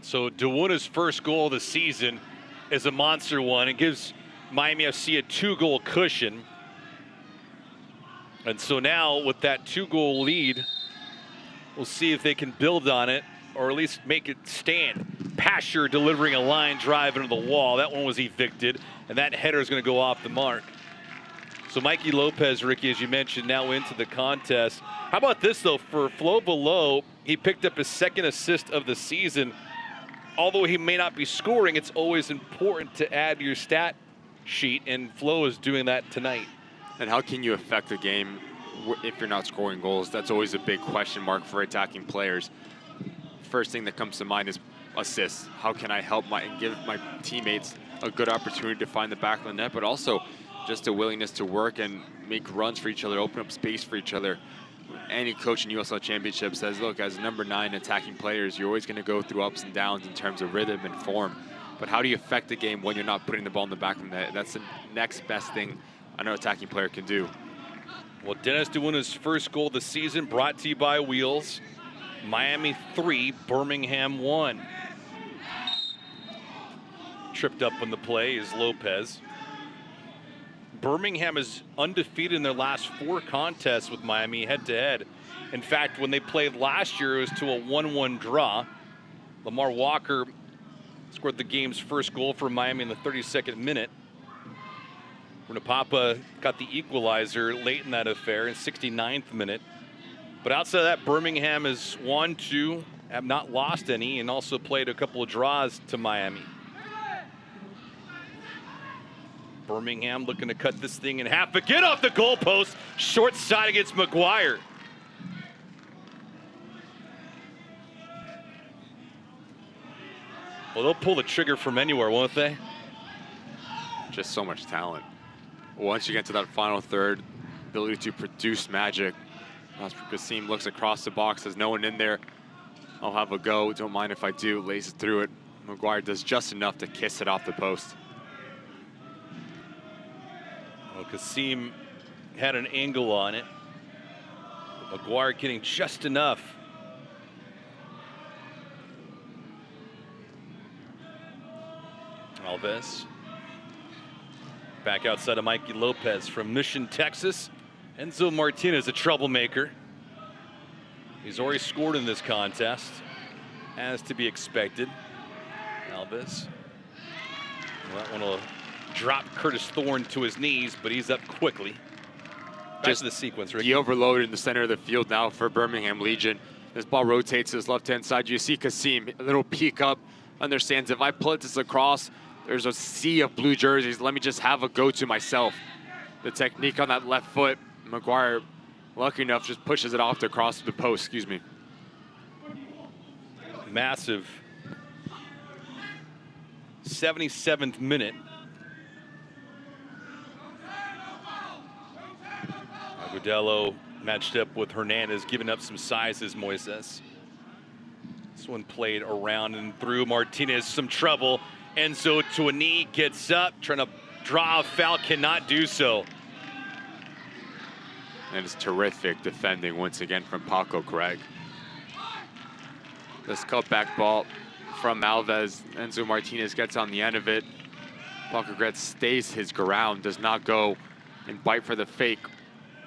So Dawuna's first goal of the season is a monster one. It gives Miami FC a 2-goal cushion. And so now with that 2-goal lead, we'll see if they can build on it or at least make it stand. Pasher delivering a line drive into the wall. That one was evicted, and that header is going to go off the mark. So Mikey Lopez, Ricky, as you mentioned, now into the contest. How about this, though? For Flo Below, he picked up his 2nd assist of the season. Although he may not be scoring, it's always important to add your stat sheet, and Flo is doing that tonight. And how can you affect the game if you're not scoring goals? That's always a big question mark for attacking players. First thing that comes to mind is assists. How can I help give my teammates a good opportunity to find the back of the net, but also just a willingness to work and make runs for each other, open up space for each other. Any coach in USL Championship says, look, as number 9 attacking players, you're always going to go through ups and downs in terms of rhythm and form. But how do you affect the game when you're not putting the ball in the back of the net? That's the next best thing an attacking player can do. Well, Dennis Dawuna's first goal of the season brought to you by Wheels. Miami 3, Birmingham 1. Tripped up on the play is Lopez. Birmingham is undefeated in their last 4 contests with Miami head-to-head. In fact, when they played last year, it was to a 1-1 draw. Lamar Walker scored the game's first goal for Miami in the 32nd minute. Runapapa got the equalizer late in that affair in 69th minute. But outside of that, Birmingham has won 2, have not lost any, and also played a couple of draws to Miami. Birmingham looking to cut this thing in half, but get off the goalpost. Short side against McGuire. Well, they'll pull the trigger from anywhere, won't they? Just so much talent. Once you get to that final third, ability to produce magic. Kassim looks across the box, there's no one in there. I'll have a go, don't mind if I do, lays it through it. McGuire does just enough to kiss it off the post. Well, Kassim had an angle on it. But McGuire getting just enough. Alves. Back outside of Mikey Lopez from Mission, Texas. Enzo Martinez, a troublemaker. He's already scored in this contest, as to be expected. Alves. Well, that one will drop Curtis Thorne to his knees, but he's up quickly. Back to the sequence, Ricky. He overloaded in the center of the field now for Birmingham Legion. This ball rotates to his left-hand side. You see Kassim, a little peek up, understands if I pull this across, there's a sea of blue jerseys. Let me just have a go-to myself. The technique on that left foot, McGuire, lucky enough, just pushes it off to cross the post, excuse me. Massive 77th minute. Agudelo matched up with Hernandez, giving up some sizes, Moises. This one played around and through. Martinez, some trouble. Enzo to a knee, gets up, trying to draw a foul, cannot do so. And it's terrific defending once again from Paco Craig. This cutback ball from Alves. Enzo Martinez gets on the end of it. Paco Craig stays his ground, does not go and bite for the fake,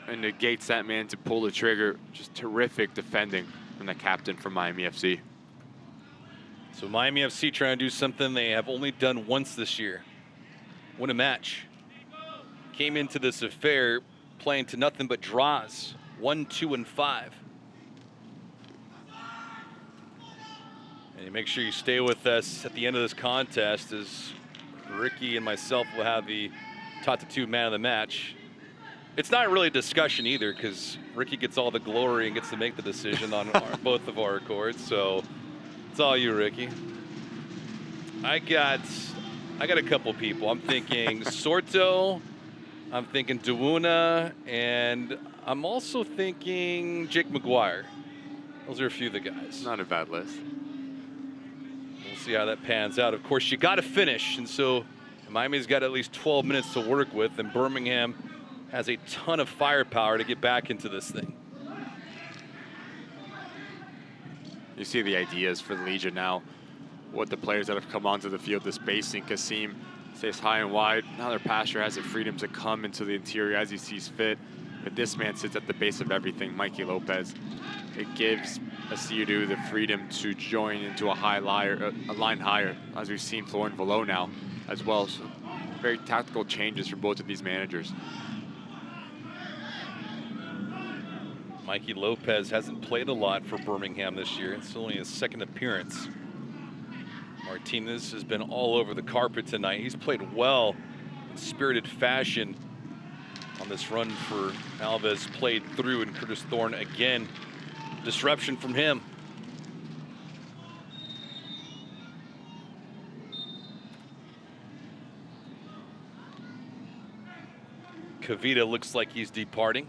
and negates that man to pull the trigger. Just terrific defending from the captain from Miami FC. So Miami FC trying to do something they have only done once this year. Win a match. Came into this affair playing to nothing but draws. 1, 2, and 5. And you make sure you stay with us at the end of this contest, as Ricky and myself will have the Tata 2 man of the match. It's not really a discussion either, because Ricky gets all the glory and gets to make the decision on both of our accords. So it's all you, Ricky. I got a couple people. I'm thinking Sorto, I'm thinking Dewuna, and I'm also thinking Jake McGuire. Those are a few of the guys. Not a bad list. We'll see how that pans out. Of course, you got to finish, and so Miami's got at least 12 minutes to work with, and Birmingham has a ton of firepower to get back into this thing. You see the ideas for the Legion now. What the players that have come onto the field, the spacing. Kasim stays high and wide. Now their passer has the freedom to come into the interior as he sees fit. But this man sits at the base of everything, Mikey Lopez. It gives Asiadu the freedom to join into a line higher, as we've seen Florian Velo now as well. So very tactical changes for both of these managers. Mikey Lopez hasn't played a lot for Birmingham this year. It's only his second appearance. Martinez has been all over the carpet tonight. He's played well in spirited fashion on this run for Alves. Played through, and Curtis Thorne again. Disruption from him. Kavita looks like he's departing.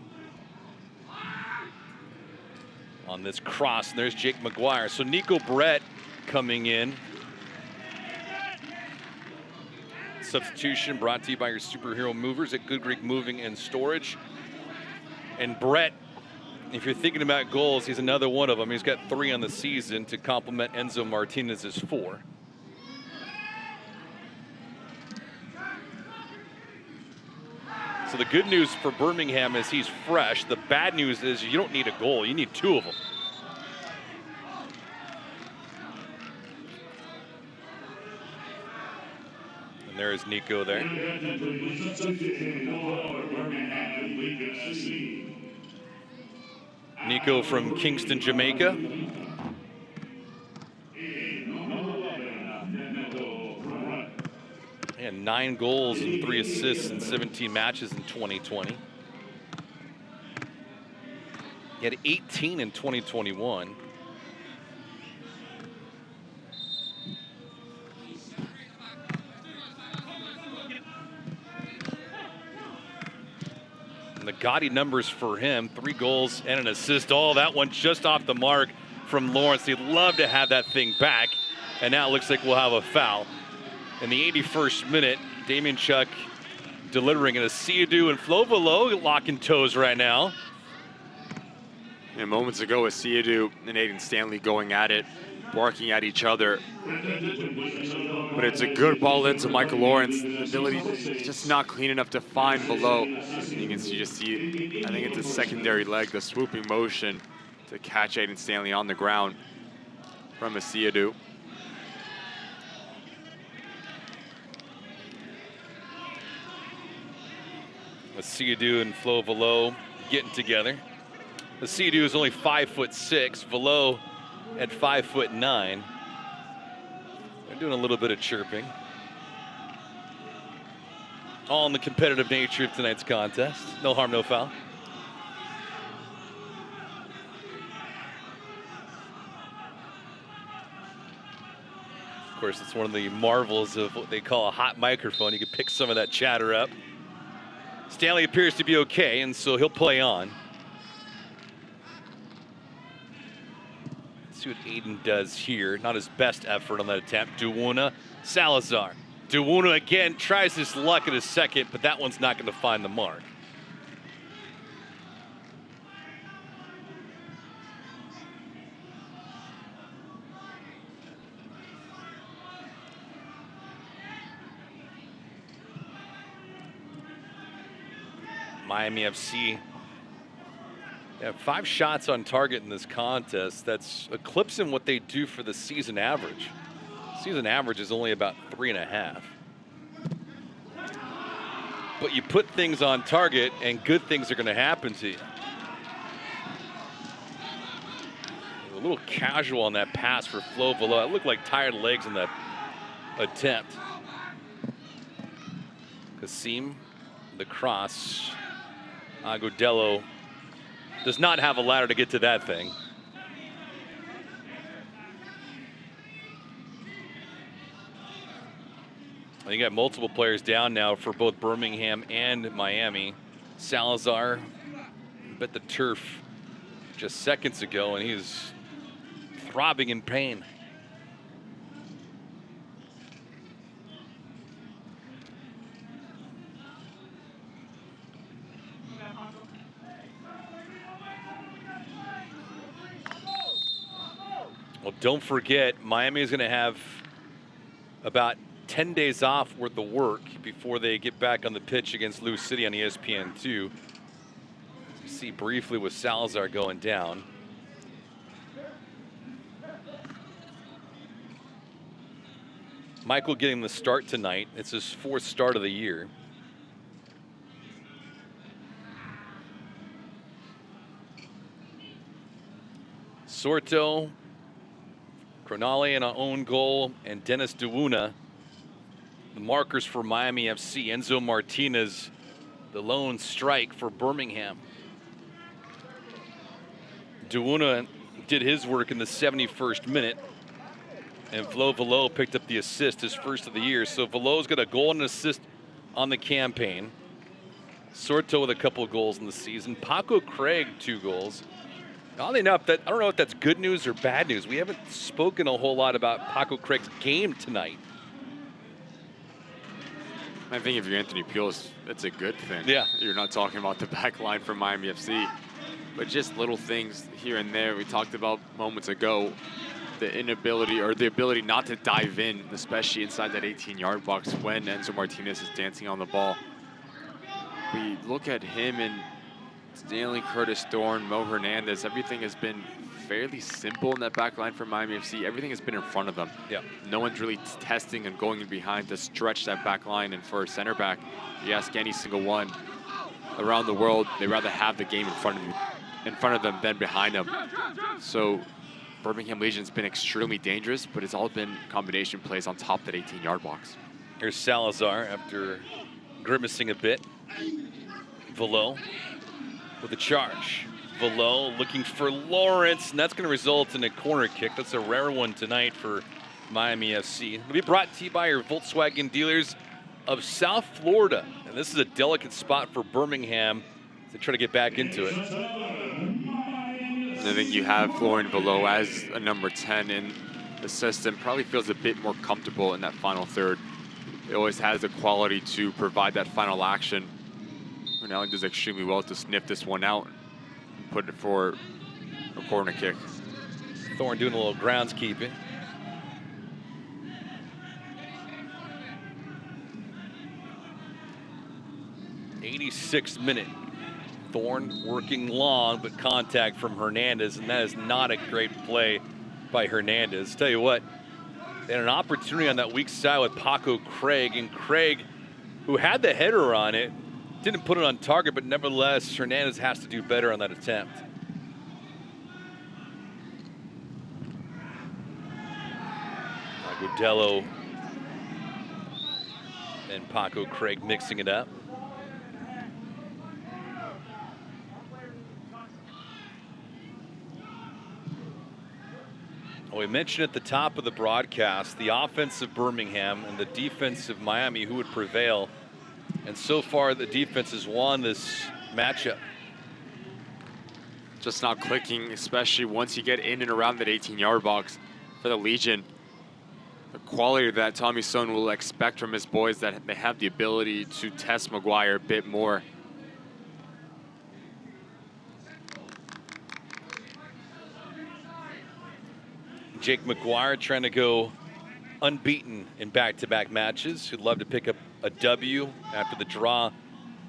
On this cross, and there's Jake McGuire. So Nico Brett coming in. Substitution brought to you by your superhero movers at Good Greek Moving and Storage. And Brett, if you're thinking about goals, he's another one of them. He's got 3 on the season to complement Enzo Martinez's 4. So the good news for Birmingham is he's fresh. The bad news is you don't need a goal. You need 2 of them. And there is Nico there. Nico from Kingston, Jamaica. And 9 goals and 3 assists in 17 matches in 2020. He had 18 in 2021. And the gaudy numbers for him, 3 goals and an assist. Oh, that one just off the mark from Lawrence. They'd love to have that thing back. And now it looks like we'll have a foul. In the 81st minute, Damian Chuck delivering an Asiadu and Flo Velo locking toes right now. And moments ago, Asiadu and Aiden Stanley going at it, barking at each other. But it's a good ball into Michael Lawrence. The ability just not clean enough to find Velo. You can see, I think it's a secondary leg, the swooping motion to catch Aiden Stanley on the ground from Asiadu. Asiadu and Flo Velo getting together. Asiadu is only 5'6", Velo at 5'9". They're doing a little bit of chirping. All in the competitive nature of tonight's contest. No harm, no foul. Of course, it's one of the marvels of what they call a hot microphone. You can pick some of that chatter up. Stanley appears to be okay, and so he'll play on. Let's see what Aiden does here. Not his best effort on that attempt. Dewuna, Salazar. Dewuna again tries his luck at his second, but that one's not going to find the mark. Miami FC have 5 shots on target in this contest. That's eclipsing what they do for the season average. Season average is only about 3.5. But you put things on target and good things are going to happen to you. A little casual on that pass for Flo Velo. It looked like tired legs in that attempt. Kasim, the cross. Agudelo does not have a ladder to get to that thing. And you got multiple players down now for both Birmingham and Miami. Salazar bit the turf just seconds ago, and he's throbbing in pain. Well, don't forget, Miami is going to have about 10 days off worth of work before they get back on the pitch against Lou City on ESPN2. You see briefly with Salazar going down. Michael getting the start tonight. It's his 4th start of the year. Sorto, Cronale in an own goal, and Dennis Duuna, the markers for Miami FC. Enzo Martinez, the lone strike for Birmingham. Duuna did his work in the 71st minute, and Flo Velo picked up the assist, his first of the year. So Velo's got a goal and an assist on the campaign. Sorto with a couple of goals in the season. Paco Craig, 2 goals. Oddly enough, I don't know if that's good news or bad news. We haven't spoken a whole lot about Paco Craig's game tonight. I think if you're Anthony Pulis, that's a good thing. Yeah. You're not talking about the back line for Miami FC, but just little things here and there. We talked about moments ago, the inability or the ability not to dive in, especially inside that 18-yard box when Enzo Martinez is dancing on the ball. We look at him and Stanley Curtis Thorne, Mo Hernandez, everything has been fairly simple in that back line for Miami FC. Everything has been in front of them. Yeah. No one's really testing and going in behind to stretch that back line. And for a center back, you ask any single one around the world, they'd rather have the game in front of them than behind them. So Birmingham Legion's been extremely dangerous, but it's all been combination plays on top of that 18-yard box. Here's Salazar after grimacing a bit. Velo with a charge. Velo looking for Lawrence, and that's going to result in a corner kick. That's a rare one tonight for Miami FC. It'll be brought to you by your Volkswagen dealers of South Florida. And this is a delicate spot for Birmingham to try to get back into it. I think you have Florian Velo as a number 10 in the system. Probably feels a bit more comfortable in that final third. It always has the quality to provide that final action. Ronaldo does extremely well to sniff this one out and put it for a corner kick. Thorne doing a little groundskeeping. '86th minute. Thorne working long, but contact from Hernandez, and that is not a great play by Hernandez. Tell you what, they had an opportunity on that weak side with Paco Craig, and Craig, who had the header on it, didn't put it on target, but nevertheless, Hernandez has to do better on that attempt. Agudelo and Paco Craig mixing it up. Well, we mentioned at the top of the broadcast, the offense of Birmingham and the defense of Miami, who would prevail. And so far, the defense has won this matchup. Just not clicking, especially once you get in and around that 18-yard box for the Legion. The quality that Tommy Sohn will expect from his boys, that they have the ability to test Maguire a bit more. Jake Maguire trying to go unbeaten in back-to-back matches. Who'd love to pick up a W after the draw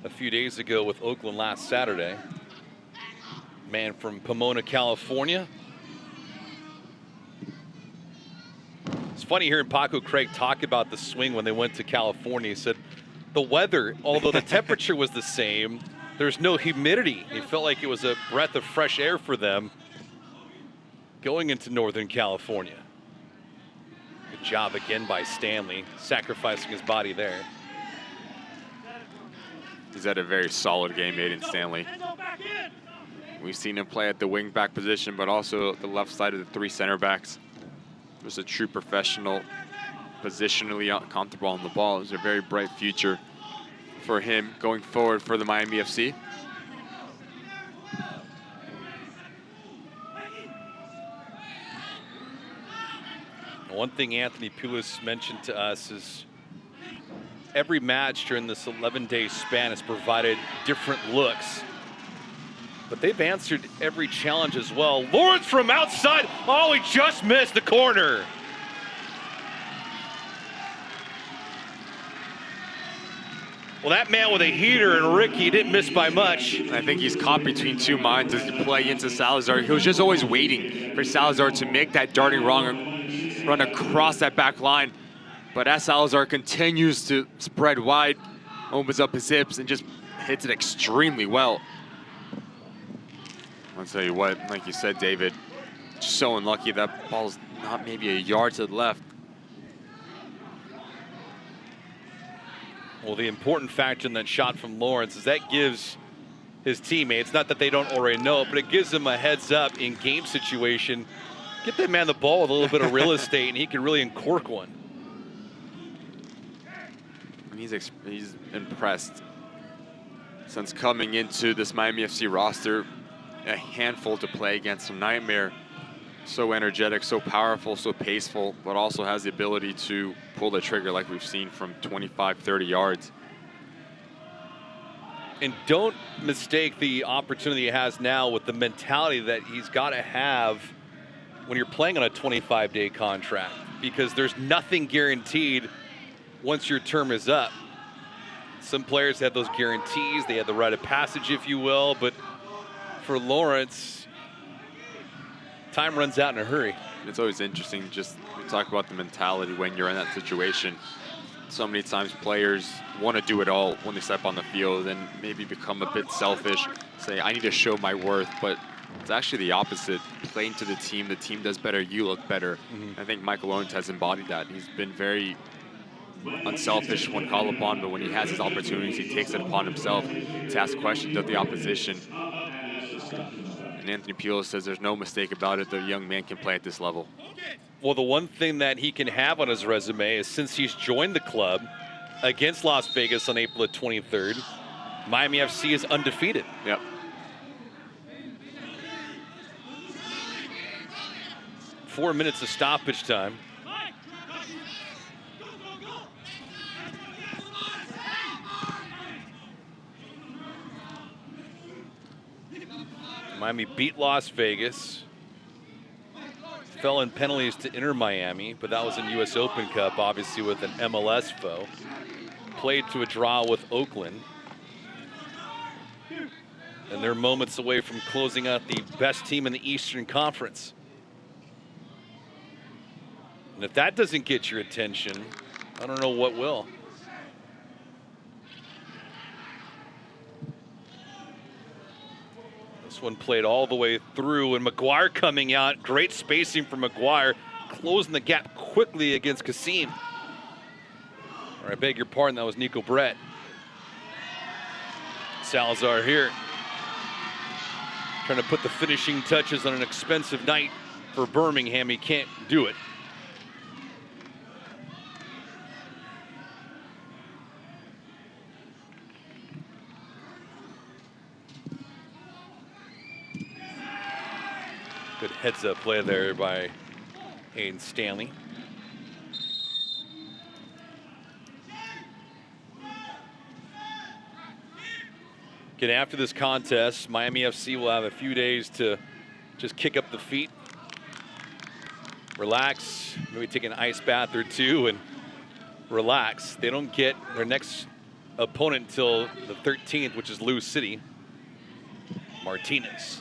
a few days ago with Oakland last Saturday. Man from Pomona, California. It's funny hearing Paco Craig talk about the swing when they went to California. He said the weather, although the temperature was the same, there's no humidity. He felt like it was a breath of fresh air for them going into Northern California. Good job again by Stanley, sacrificing his body there. He's had a very solid game, Aiden Stanley. We've seen him play at the wing back position, but also the left side of the 3 center backs. Just a true professional, positionally comfortable on the ball. There's a very bright future for him going forward for the Miami FC. One thing Anthony Pulis mentioned to us is every match during this 11-day span has provided different looks, but they've answered every challenge as well. Lawrence from outside. Oh, he just missed the corner. Well, that man with a heater and Ricky didn't miss by much. I think he's caught between 2 minds as he play into Salazar. He was just always waiting for Salazar to make that darting run across that back line. But as Salazar continues to spread wide, opens up his hips and just hits it extremely well. I'll tell you what, like you said, David, just so unlucky that ball's not maybe a yard to the left. Well, the important factor in that shot from Lawrence is that gives his teammates, not that they don't already know it, but it gives them a heads up in game situation. Get that man the ball with a little bit of real estate and he can really uncork one. He's impressed since coming into this Miami FC roster. A handful to play against, some nightmare. So energetic, so powerful, so paceful, but also has the ability to pull the trigger like we've seen from 25, 30 yards. And don't mistake the opportunity he has now with the mentality that he's got to have when you're playing on a 25-day contract, because there's nothing guaranteed once your term is up. Some players have those guarantees, they have the rite of passage, if you will, but for Lawrence, time runs out in a hurry. It's always interesting, just we talk about the mentality when you're in that situation. So many times players want to do it all when they step on the field and maybe become a bit selfish, say, I need to show my worth, but it's actually the opposite. Playing to the team does better, you look better. I think Michael Lawrence has embodied that. He's been very unselfish when called upon, but when he has his opportunities, he takes it upon himself to ask questions of the opposition. And Anthony Pulis says there's no mistake about it, the young man can play at this level. Well, the one thing that he can have on his resume is since he's joined the club against Las Vegas on April 23rd, Miami FC is undefeated. Yep. Four minutes of stoppage time. Miami beat Las Vegas. Fell in penalties to Inter Miami, but that was in US Open Cup, obviously with an MLS foe. Played to a draw with Oakland. And they're moments away from closing out the best team in the Eastern Conference. And if that doesn't get your attention, I don't know what will. This one played all the way through, and McGuire coming out. Great spacing for McGuire, closing the gap quickly against Kasim. Or I beg your pardon, that was Nico Brett. Salazar here, trying to put the finishing touches on an expensive night for Birmingham. He can't do it. Good heads-up play there by Aiden Stanley. Again, after this contest, Miami FC will have a few days to just kick up the feet, relax, maybe take an ice bath or two and relax. They don't get their next opponent until the 13th, which is Lou City. Martinez.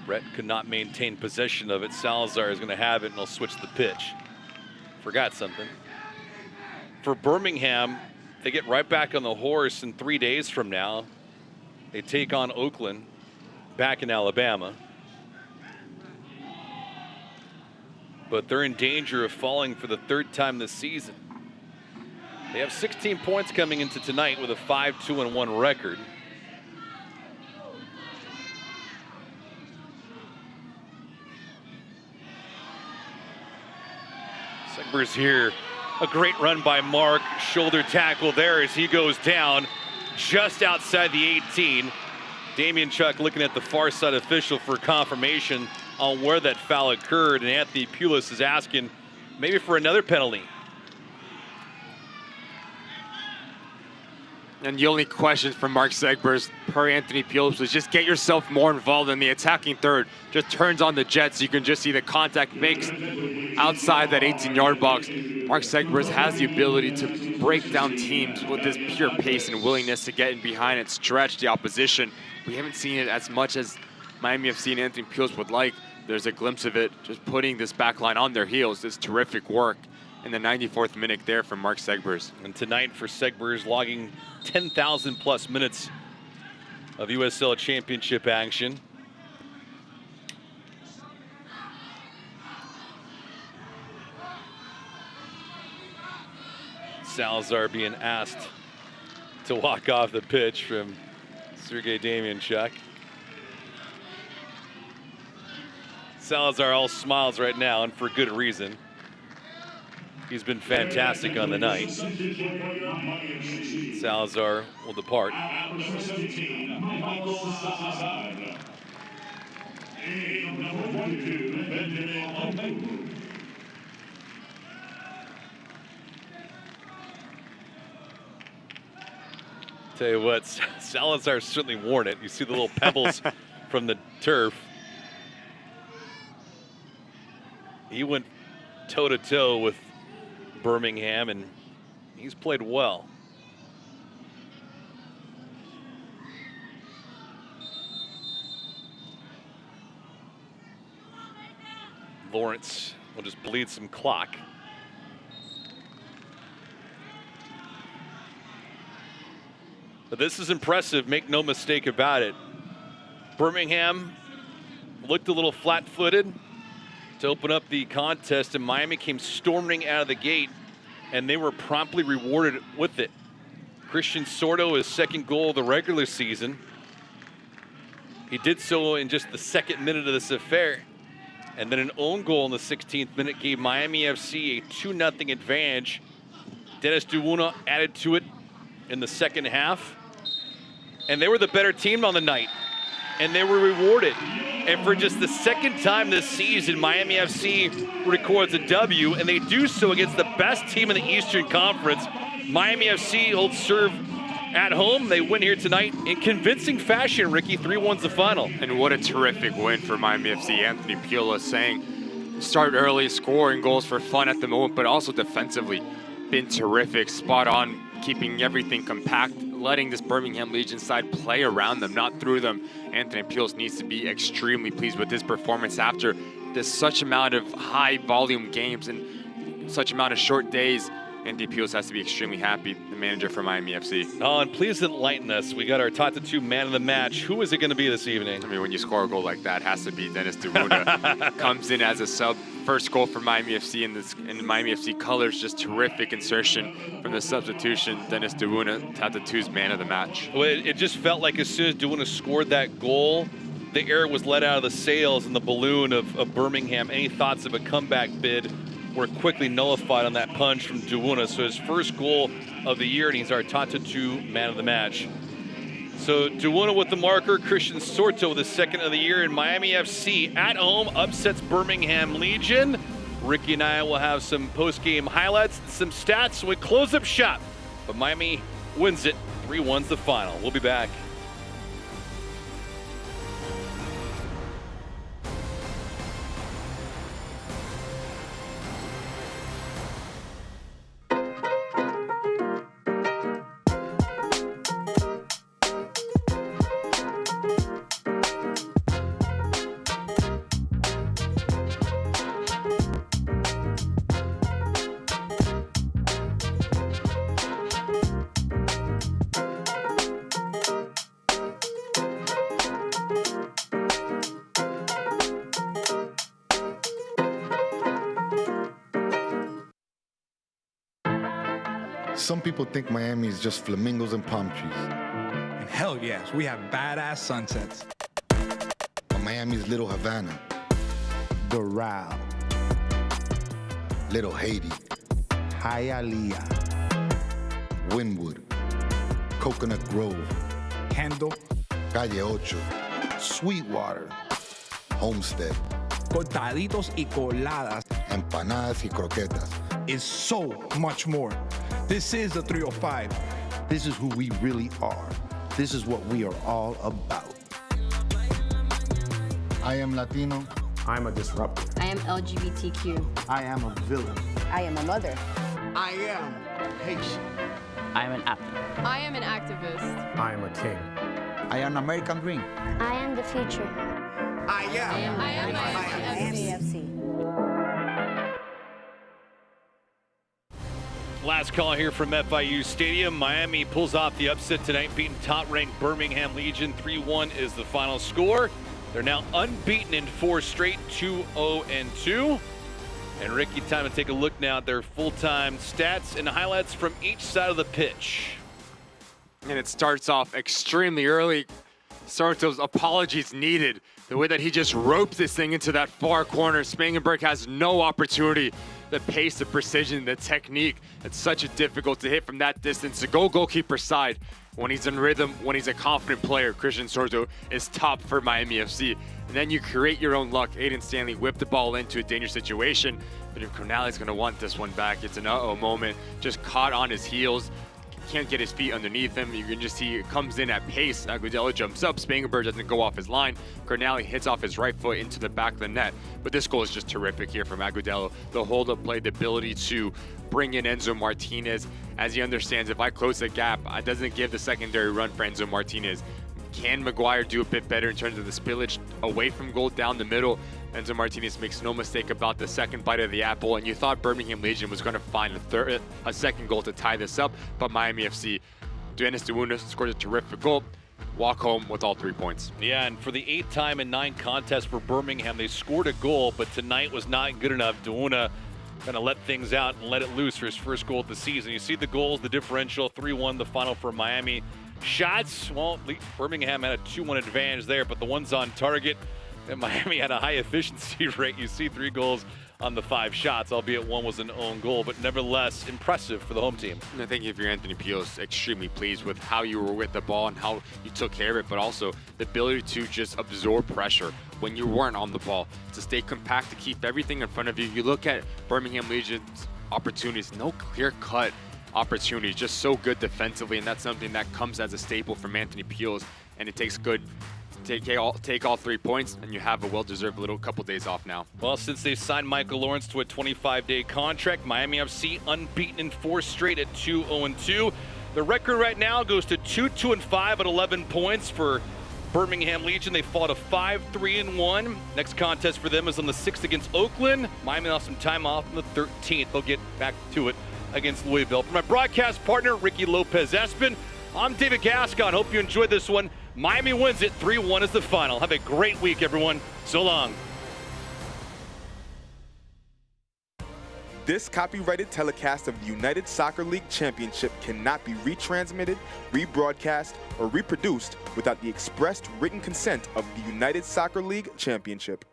Brett could not maintain possession of it. Salazar is going to have it, and he'll switch the pitch. Forgot something. For Birmingham, they get right back on the horse in 3 days from now. They take on Oakland back in Alabama. but they're in danger of falling for the third time this season. They have 16 points coming into tonight with a 5-2-1 record. Segbers here. A great run by Mark. Shoulder tackle there as he goes down just outside the 18. Damian Chuck looking at the far side official for confirmation on where that foul occurred, and Anthony Pulis is asking maybe for another penalty. And the only question from Mark Segbers per Anthony Pulis was just get yourself more involved in the attacking third. Just turns on the jets. You can just see the contact makes outside that 18-yard box. Mark Segbers has the ability to break down teams with this pure pace and willingness to get in behind and stretch the opposition. We haven't seen it as much as Miami FC and Anthony Pulis would like. There's a glimpse of it, just putting this back line on their heels. It's terrific work in the 94th minute there from Mark Segbers. And tonight for Segbers, logging 10,000 plus minutes of USL Championship action. Salazar being asked to walk off the pitch from Sergei Damianchuk. Salazar all smiles right now, and for good reason. He's been fantastic on the night. Salazar will depart. Tell you what, Salazar certainly worn it. You see the little pebbles from the turf. He went toe-to-toe with Birmingham, and he's played well. Lawrence will just bleed some clock. But this is impressive, make no mistake about it. Birmingham looked a little flat-footed to open up the contest, and Miami came storming out of the gate, and they were promptly rewarded with it. Christian Sordo, his second goal of the regular season. He did so in just the second minute of this affair. And then an own goal in the 16th minute gave Miami FC a 2-0 advantage. Dennis Duuna added to it in the second half. And they were the better team on the night, and they were rewarded. And for just the second time this season, Miami FC records a W, and they do so against the best team in the Eastern Conference. Miami FC holds serve at home. They win here tonight in convincing fashion, Ricky. 3-1's the final. And what a terrific win for Miami FC. Anthony Pulis saying, start early, scoring goals for fun at the moment, but also defensively been terrific, spot on, keeping everything compact, letting this Birmingham Legion side play around them, not through them. Anthony Pulis needs to be extremely pleased with this performance after this such amount of high volume games and such amount of short days. Anthony Pulis has to be extremely happy, the manager for Miami FC. Oh, and please enlighten us. We got our Tata 2 man of the match. Who is it going to be this evening? I mean, when you score a goal like that, it has to be Dennis Duuna. Comes in as a sub. First goal for Miami FC in Miami FC colors. Just terrific insertion from the substitution. Dennis Duuna, Tata 2's man of the match. Well, it just felt like as soon as Duuna scored that goal, the air was let out of the sails in the balloon of Birmingham. Any thoughts of a comeback bid were quickly nullified on that punch from Duuna. So his first goal of the year, and he's our Tata 2 man of the match. So Duuna with the marker, Christian Sorto with the second of the year, and Miami FC at home upsets Birmingham Legion. Ricky and I will have some post-game highlights, some stats. So we close up shop, but Miami wins it. 3-1's the final. We'll be back. Some people think Miami is just flamingos and palm trees. And hell yes, we have badass sunsets. But Miami's Little Havana, Doral, Little Haiti, Hialeah, Wynwood, Coconut Grove, Kendall, Calle Ocho, Sweetwater, Homestead, cortaditos y coladas empanadas y croquetas. is so much more. This is the 305. This is who we really are. This is what we are all about. I am Latino. I'm a disruptor. I am LGBTQ. I am a villain. I am a mother. I am Haitian. I am an athlete. I am an activist. I am a king. I am American Dream. I am the future. I am. I am AFC. Last call here from FIU Stadium. Miami pulls off the upset tonight, beating top-ranked Birmingham Legion. 3-1 is the final score. They're now unbeaten in 4 straight, 2-0-2. And Ricky, time to take a look now at their full-time stats and highlights from each side of the pitch. And it starts off extremely early. Sarto's apologies needed. The way that he just ropes this thing into that far corner. Spangenberg has no opportunity. The pace, the precision, the technique. It's such a difficult to hit from that distance. To go goalkeeper side, when he's in rhythm, when he's a confident player, Christian Sorto is top for Miami FC. And then you create your own luck. Aiden Stanley whipped the ball into a dangerous situation. But if Corneli's going to want this one back, it's an uh-oh moment. Just caught on his heels. Can't get his feet underneath him. You can just see it comes in at pace. Agudelo jumps up. Spangenberg doesn't go off his line. Corneli hits off his right foot into the back of the net. But this goal is just terrific here from Agudelo. The hold-up play, the ability to bring in Enzo Martinez. As he understands, if I close the gap, it doesn't give the secondary run for Enzo Martinez. Can Maguire do a bit better in terms of the spillage away from goal down the middle? Enzo Martinez makes no mistake about the second bite of the apple, and you thought Birmingham Legion was going to find a second goal to tie this up, but Miami FC, Dennis Deuna scores a terrific goal, walk home with all 3 points. Yeah, and for the 8th time in 9 contests for Birmingham, they scored a goal, but tonight was not good enough. Deuna going to let things out and let it loose for his first goal of the season. You see the goals, the differential, 3-1, the final for Miami. Shots, well, Birmingham had a 2-1 advantage there, but the ones on target, and Miami had a high efficiency rate. You see 3 goals on the 5 shots, albeit 1 was an own goal, but nevertheless impressive for the home team. And I think if you're Anthony Pio's extremely pleased with how you were with the ball and how you took care of it, but also the ability to just absorb pressure when you weren't on the ball, to stay compact, to keep everything in front of you. You look at Birmingham Legion's opportunities, no clear-cut opportunities, just so good defensively, and that's something that comes as a staple from Anthony Pio's, and it takes good. Take all 3 points, and you have a well-deserved little couple days off now. Well, since they signed Michael Lawrence to a 25-day contract, Miami FC unbeaten in 4 straight at 2-0-2. The record right now goes to 2-2-5 at 11 points for Birmingham Legion. They fall to 5-3-1. Next contest for them is on the 6th against Oakland. Miami lost some time off on the 13th. They'll get back to it against Louisville. For my broadcast partner, Ricky Lopez-Espin, I'm David Gascon. Hope you enjoyed this one. Miami wins it. 3-1 is the final. Have a great week, everyone. So long. This copyrighted telecast of the United Soccer League Championship cannot be retransmitted, rebroadcast, or reproduced without the expressed written consent of the United Soccer League Championship.